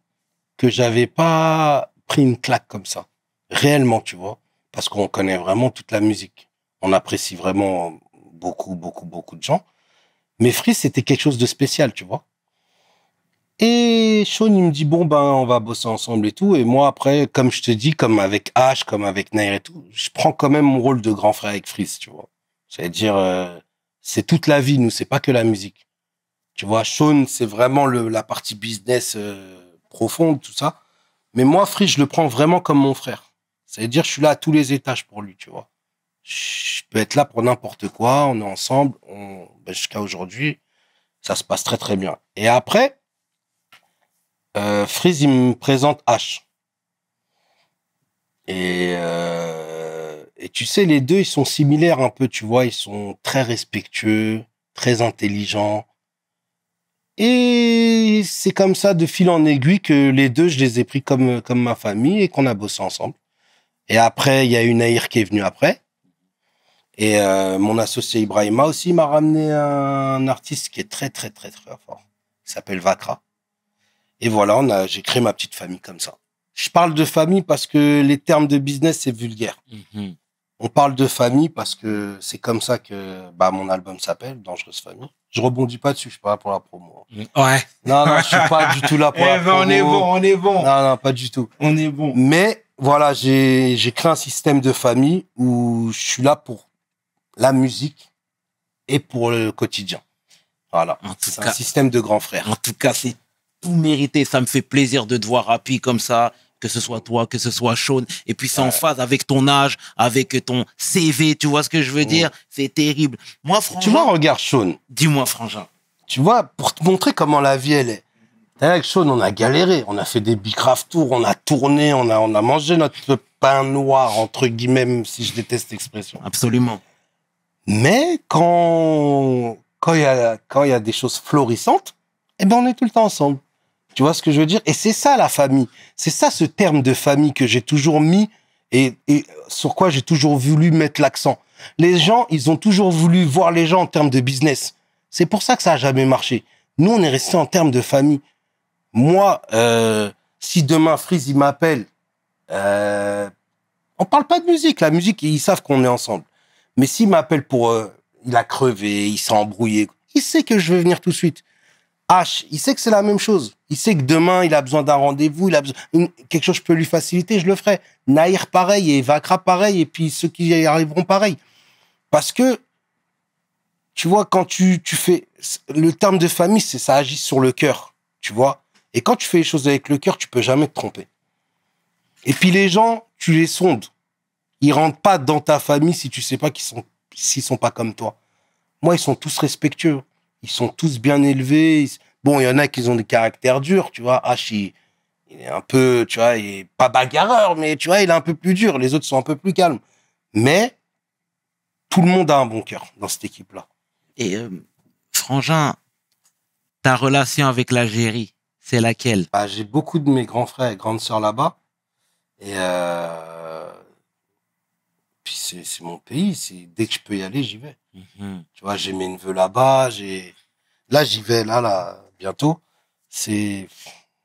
que j'avais pas pris une claque comme ça. Réellement, tu vois. Parce qu'on connaît vraiment toute la musique. On apprécie vraiment... beaucoup de gens. Mais Freeze, c'était quelque chose de spécial, tu vois. Et Sean, il me dit, bon, ben, on va bosser ensemble et tout. Et moi, après, comme je te dis, comme avec H, comme avec Nair et tout, je prends quand même mon rôle de grand frère avec Freeze, tu vois. C'est-à-dire, c'est toute la vie, nous, c'est pas que la musique. Tu vois, Sean, c'est vraiment la partie business profonde, tout ça. Mais moi, Freeze, je le prends vraiment comme mon frère. C'est-à-dire, je suis là à tous les étages pour lui, tu vois. Je peux être là pour n'importe quoi, on est ensemble, jusqu'à aujourd'hui, ça se passe très très bien. Et après, Freeze, il me présente H. Et tu sais, les deux, ils sont similaires un peu, tu vois. Ils sont très respectueux, très intelligents. Et c'est comme ça, de fil en aiguille, que les deux, je les ai pris comme ma famille et qu'on a bossé ensemble. Et après, il y a une Nahir qui est venue après. Et mon associé Ibrahima aussi m'a ramené un artiste qui est très, très, très, très fort. Il s'appelle Vakra. Et voilà, j'ai créé ma petite famille comme ça. Je parle de famille parce que les termes de business, c'est vulgaire. Mhm. On parle de famille parce que c'est comme ça que mon album s'appelle, Dangereuse Famille. Je rebondis pas dessus, je suis pas là pour la promo. Ouais. Non, je suis pas du tout là pour la promo. On est bon. Non, pas du tout. On est bon. Mais voilà, j'ai créé un système de famille où je suis là pour la musique et pour le quotidien. Voilà. C'est un système de grands frères. En tout cas, c'est tout mérité. Ça me fait plaisir de te voir rapide comme ça, que ce soit toi, que ce soit Sean. Et puis, c'est en phase avec ton âge, avec ton CV. Tu vois ce que je veux dire? C'est terrible. Moi, Frangin. Tu vois, regarde, Sean. Dis-moi, Frangin. Tu vois, pour te montrer comment la vie, elle est. Avec Sean, on a galéré. On a fait des Bicraft Tours, on a tourné, on a mangé notre pain noir, entre guillemets, même si je déteste l'expression. Absolument. Mais quand il y a des choses florissantes, eh ben, on est tout le temps ensemble. Tu vois ce que je veux dire? Et c'est ça, la famille. C'est ça, ce terme de famille que j'ai toujours mis et sur quoi j'ai toujours voulu mettre l'accent. Les gens, ils ont toujours voulu voir les gens en termes de business. C'est pour ça que ça a jamais marché. Nous, on est resté en termes de famille. Moi, si demain Freeze, il m'appelle, on parle pas de musique. La musique, ils savent qu'on est ensemble. Mais s'il m'appelle pour... il a crevé, il s'est embrouillé, il sait que je vais venir tout de suite. H, il sait que c'est la même chose. Il sait que demain, il a besoin d'un rendez-vous, il a besoin quelque chose, je peux lui faciliter, je le ferai. Nahir, pareil, et Vakra, pareil, et puis ceux qui y arriveront, pareil. Parce que, tu vois, quand tu fais... Le terme de famille, ça agit sur le cœur, tu vois. Et quand tu fais les choses avec le cœur, tu peux jamais te tromper. Et puis les gens, tu les sondes. Ils rentrent pas dans ta famille si tu sais pas s'ils sont pas comme toi. Moi, ils sont tous respectueux. Ils sont tous bien élevés. Bon, il y en a qui ont des caractères durs, tu vois. H, il est un peu, tu vois, il est pas bagarreur, mais tu vois, il est un peu plus dur. Les autres sont un peu plus calmes. Mais tout le monde a un bon cœur dans cette équipe-là. Et Frangin, ta relation avec l'Algérie, c'est laquelle? J'ai beaucoup de mes grands frères et grandes sœurs là-bas. Et puis c'est mon pays. Dès que je peux y aller, j'y vais. Mm-hmm. Tu vois, j'ai mes neveux là-bas. Là, j'y vais là bientôt. Je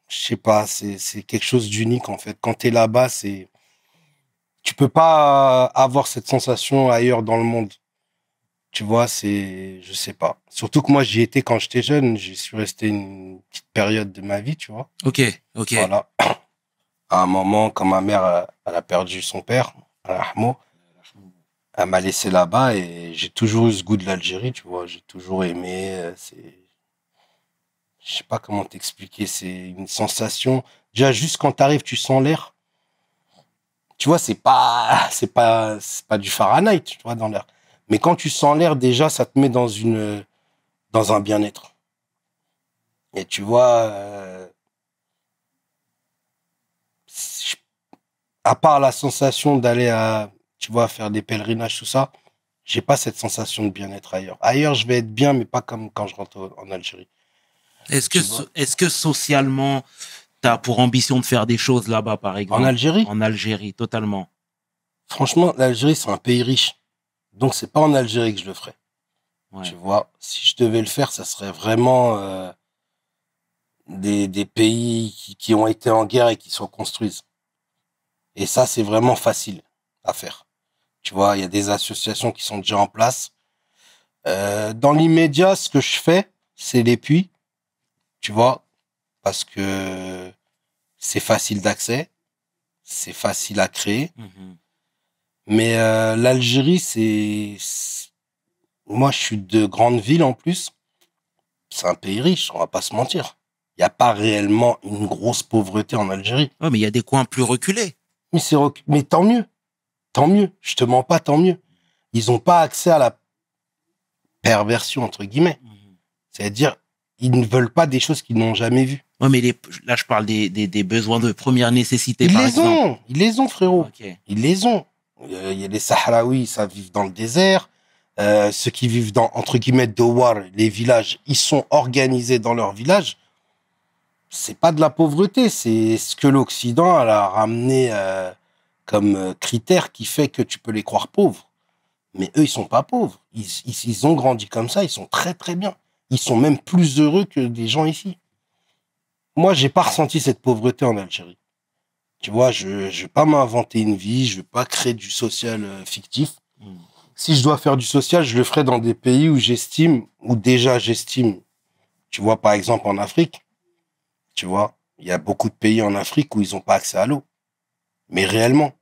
sais pas, c'est quelque chose d'unique en fait. Quand t'es là-bas, tu peux pas avoir cette sensation ailleurs dans le monde. Tu vois, je sais pas. Surtout que moi, j'y étais quand j'étais jeune. J'y suis resté une petite période de ma vie, tu vois. Ok. Voilà. À un moment, quand ma mère, elle a perdu son père, Rahmo, elle m'a laissé là-bas et j'ai toujours eu ce goût de l'Algérie, tu vois. J'ai toujours aimé. Je sais pas comment t'expliquer. C'est une sensation. Déjà, juste quand t'arrives, tu sens l'air. Tu vois, c'est pas du Fahrenheit, tu vois, dans l'air. Mais quand tu sens l'air, déjà, ça te met dans un bien-être. Et tu vois, à part la sensation d'aller tu vois, faire des pèlerinages, tout ça, j'ai pas cette sensation de bien-être ailleurs. Ailleurs, je vais être bien, mais pas comme quand je rentre en Algérie. Est-ce que socialement, tu as pour ambition de faire des choses là-bas, par exemple? En Algérie? En Algérie, totalement. Franchement, l'Algérie, c'est un pays riche. Donc, c'est pas en Algérie que je le ferais. Ouais. Tu vois, si je devais le faire, ça serait vraiment des pays qui ont été en guerre et qui se reconstruisent. Et ça, c'est vraiment facile à faire. Tu vois, il y a des associations qui sont déjà en place. Dans l'immédiat, ce que je fais, c'est les puits. Tu vois, parce que c'est facile d'accès, c'est facile à créer. Mm-hmm. Mais l'Algérie, moi, je suis de grande ville en plus. C'est un pays riche, on va pas se mentir. Il n'y a pas réellement une grosse pauvreté en Algérie. Ouais, mais il y a des coins plus reculés. Mais tant mieux. Tant mieux. Je te mens pas, tant mieux. Ils n'ont pas accès à la perversion, entre guillemets. Mm-hmm. C'est-à-dire, ils ne veulent pas des choses qu'ils n'ont jamais vues. Ouais, mais là, je parle des besoins de première nécessité, Ils par les exemple. ont, ils les ont, frérot. Ok. Ils les ont. Il y a les Sahraouis, ça vivent dans le désert. Ceux qui vivent dans, entre guillemets, Douar, les villages, ils sont organisés dans leur village. C'est pas de la pauvreté, c'est ce que l'Occident elle a ramené comme critère qui fait que tu peux les croire pauvres. Mais eux, ils sont pas pauvres. Ils ont grandi comme ça, ils sont très très bien. Ils sont même plus heureux que des gens ici. Moi, j'ai pas ressenti cette pauvreté en Algérie. Tu vois, je vais pas m'inventer une vie, je vais pas créer du social fictif. Mm. Si je dois faire du social, je le ferai dans des pays où j'estime, tu vois, par exemple en Afrique, tu vois, il y a beaucoup de pays en Afrique où ils ont pas accès à l'eau. Mais réellement.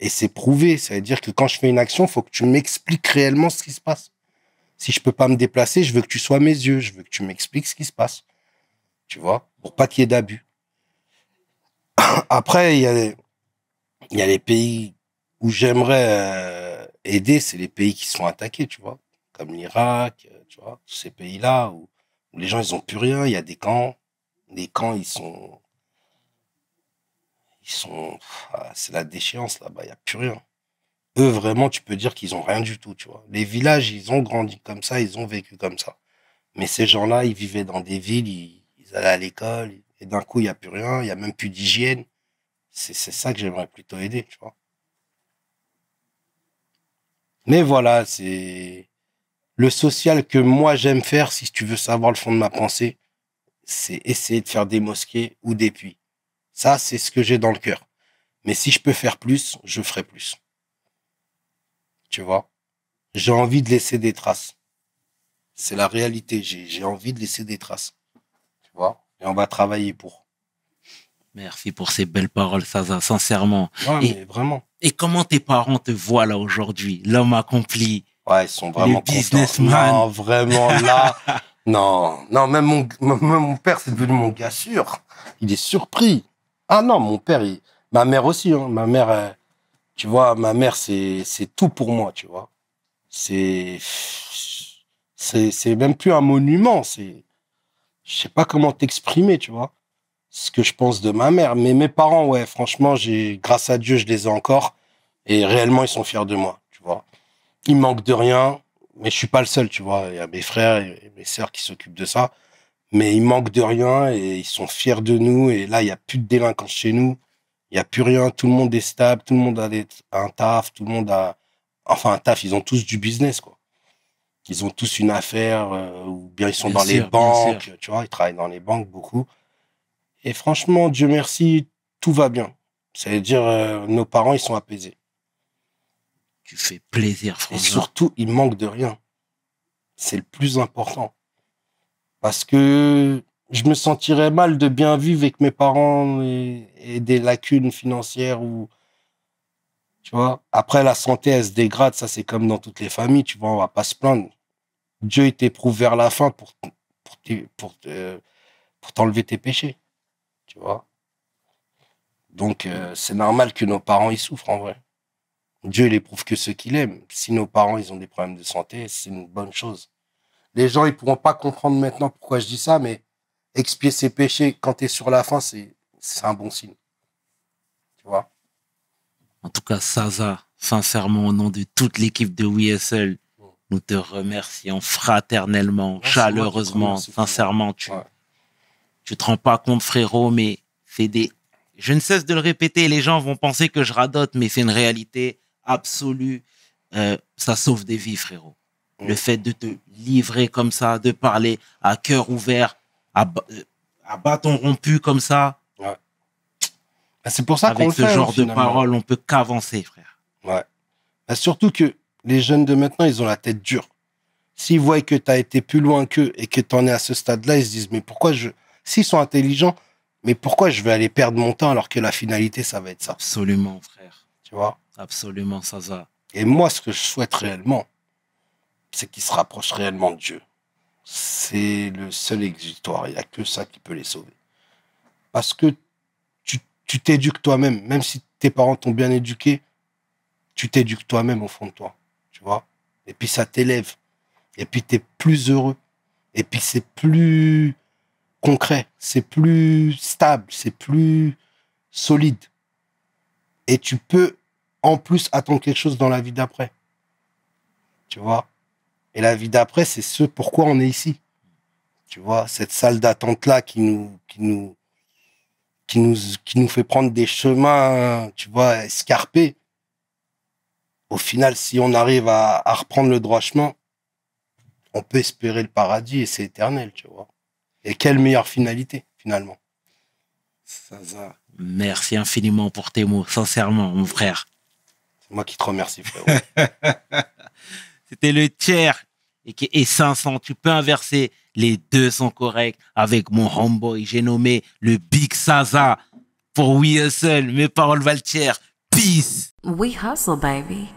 Et c'est prouvé. Ça veut dire que quand je fais une action, faut que tu m'expliques réellement ce qui se passe. Si je peux pas me déplacer, je veux que tu sois à mes yeux. Je veux que tu m'expliques ce qui se passe. Tu vois, pour pas qu'il y ait d'abus. Après, il y a les pays où j'aimerais aider, c'est les pays qui sont attaqués, tu vois, comme l'Irak, tu vois, tous ces pays-là où les gens ils ont plus rien, il y a des camps, les camps c'est la déchéance là-bas, il y a plus rien. Eux vraiment, tu peux dire qu'ils ont rien du tout, tu vois. Les villages, ils ont grandi comme ça, ils ont vécu comme ça. Mais ces gens-là, ils vivaient dans des villes, ils allaient à l'école, et d'un coup, il y a plus rien, il y a même plus d'hygiène. C'est ça que j'aimerais plutôt aider, tu vois. Mais voilà, c'est le social que moi j'aime faire, si tu veux savoir le fond de ma pensée, c'est essayer de faire des mosquées ou des puits. Ça, c'est ce que j'ai dans le cœur. Mais si je peux faire plus, je ferai plus. Tu vois? J'ai envie de laisser des traces. C'est la réalité. J'ai envie de laisser des traces. Tu vois? Et on va travailler pour. Merci pour ces belles paroles, Saza, sincèrement. Ouais, Et, mais vraiment. et comment tes parents te voient là aujourd'hui? L'homme accompli, Ouais, ils sont vraiment contents. businessman. Non, vraiment, là. Non, non, même mon père, c'est devenu mon gars sûr. Il est surpris. Ah non, mon père, ma mère aussi, hein. Ma mère, tu vois, ma mère, c'est tout pour moi, tu vois. C'est même plus un monument, je sais pas comment t'exprimer, tu vois. Ce que je pense de ma mère. Mais mes parents, ouais, franchement, grâce à Dieu, je les ai encore. Et réellement, ils sont fiers de moi, tu vois. Ils manquent de rien, mais je suis pas le seul, tu vois. Il y a mes frères et mes sœurs qui s'occupent de ça. Mais ils manquent de rien et ils sont fiers de nous. Et là, il y a plus de délinquance chez nous. Il y a plus rien. Tout le monde est stable. Tout le monde a un taf. Tout le monde a, enfin, un taf. Ils ont tous du business, quoi. Ils ont tous une affaire, ou bien ils sont Bien dans les sûr, bien banques, sûr. tu vois. Ils travaillent dans les banques beaucoup. Et franchement, Dieu merci, tout va bien. Ça veut dire, nos parents, ils sont apaisés. Tu fais plaisir, Et François. surtout, ils manquent de rien. C'est le plus important. Parce que je me sentirais mal de bien vivre avec mes parents et des lacunes financières ou, tu vois. Après, la santé, elle se dégrade. Ça, c'est comme dans toutes les familles, tu vois. On va pas se plaindre. Dieu, il t'éprouve vers la fin pour t'enlever tes péchés, tu vois. Donc, c'est normal que nos parents, ils souffrent, en vrai. Dieu, il éprouve que ceux qu'il aime. Si nos parents, ils ont des problèmes de santé, c'est une bonne chose. Les gens, ils pourront pas comprendre maintenant pourquoi je dis ça, mais expier ses péchés quand tu es sur la fin, c'est un bon signe. Tu vois? En tout cas, Saza, sincèrement, au nom de toute l'équipe de WeSL, nous te remercions fraternellement, Ouais, chaleureusement, c'est moi qui te remercie, sincèrement. Ouais. Tu te rends pas compte, frérot, mais je ne cesse de le répéter, les gens vont penser que je radote, mais c'est une réalité absolue. Ça sauve des vies, frérot. Le fait de te livrer comme ça, de parler à cœur ouvert, à bâton rompu comme ça, Ouais. Bah, c'est pour ça qu'on avec le ce fait, genre hein, de finalement. paroles, on peut qu'avancer, frère. Ouais. Bah, surtout que les jeunes de maintenant, ils ont la tête dure. S'ils voient que tu as été plus loin qu'eux et que tu en es à ce stade-là, ils se disent, mais pourquoi s'ils sont intelligents, mais pourquoi je vais aller perdre mon temps alors que la finalité, ça va être ça? Absolument, frère. Tu vois? Absolument, Saza. Et moi, ce que je souhaite réellement, c'est qu'ils se rapprochent réellement de Dieu. C'est le seul exutoire. Il n'y a que ça qui peut les sauver. Parce que tu t'éduques toi-même. Même si tes parents t'ont bien éduqué, tu t'éduques toi-même au fond de toi. Tu vois? Et puis ça t'élève. Et puis tu es plus heureux. Et puis c'est plus concret, c'est plus stable, c'est plus solide. Et tu peux, en plus, attendre quelque chose dans la vie d'après. Tu vois? Et la vie d'après, c'est ce pourquoi on est ici. Tu vois? Cette salle d'attente-là qui nous fait prendre des chemins, tu vois, escarpés. Au final, si on arrive à reprendre le droit chemin, on peut espérer le paradis et c'est éternel, tu vois. Et quelle meilleure finalité, finalement. Zaza, merci infiniment pour tes mots, sincèrement, mon frère. C'est moi qui te remercie, frérot. C'était le tiers et 500. Tu peux inverser. Les deux sont corrects avec mon homeboy. J'ai nommé le Big Zaza pour We Hustle. Mes paroles valent tiers. Peace. We hustle, baby.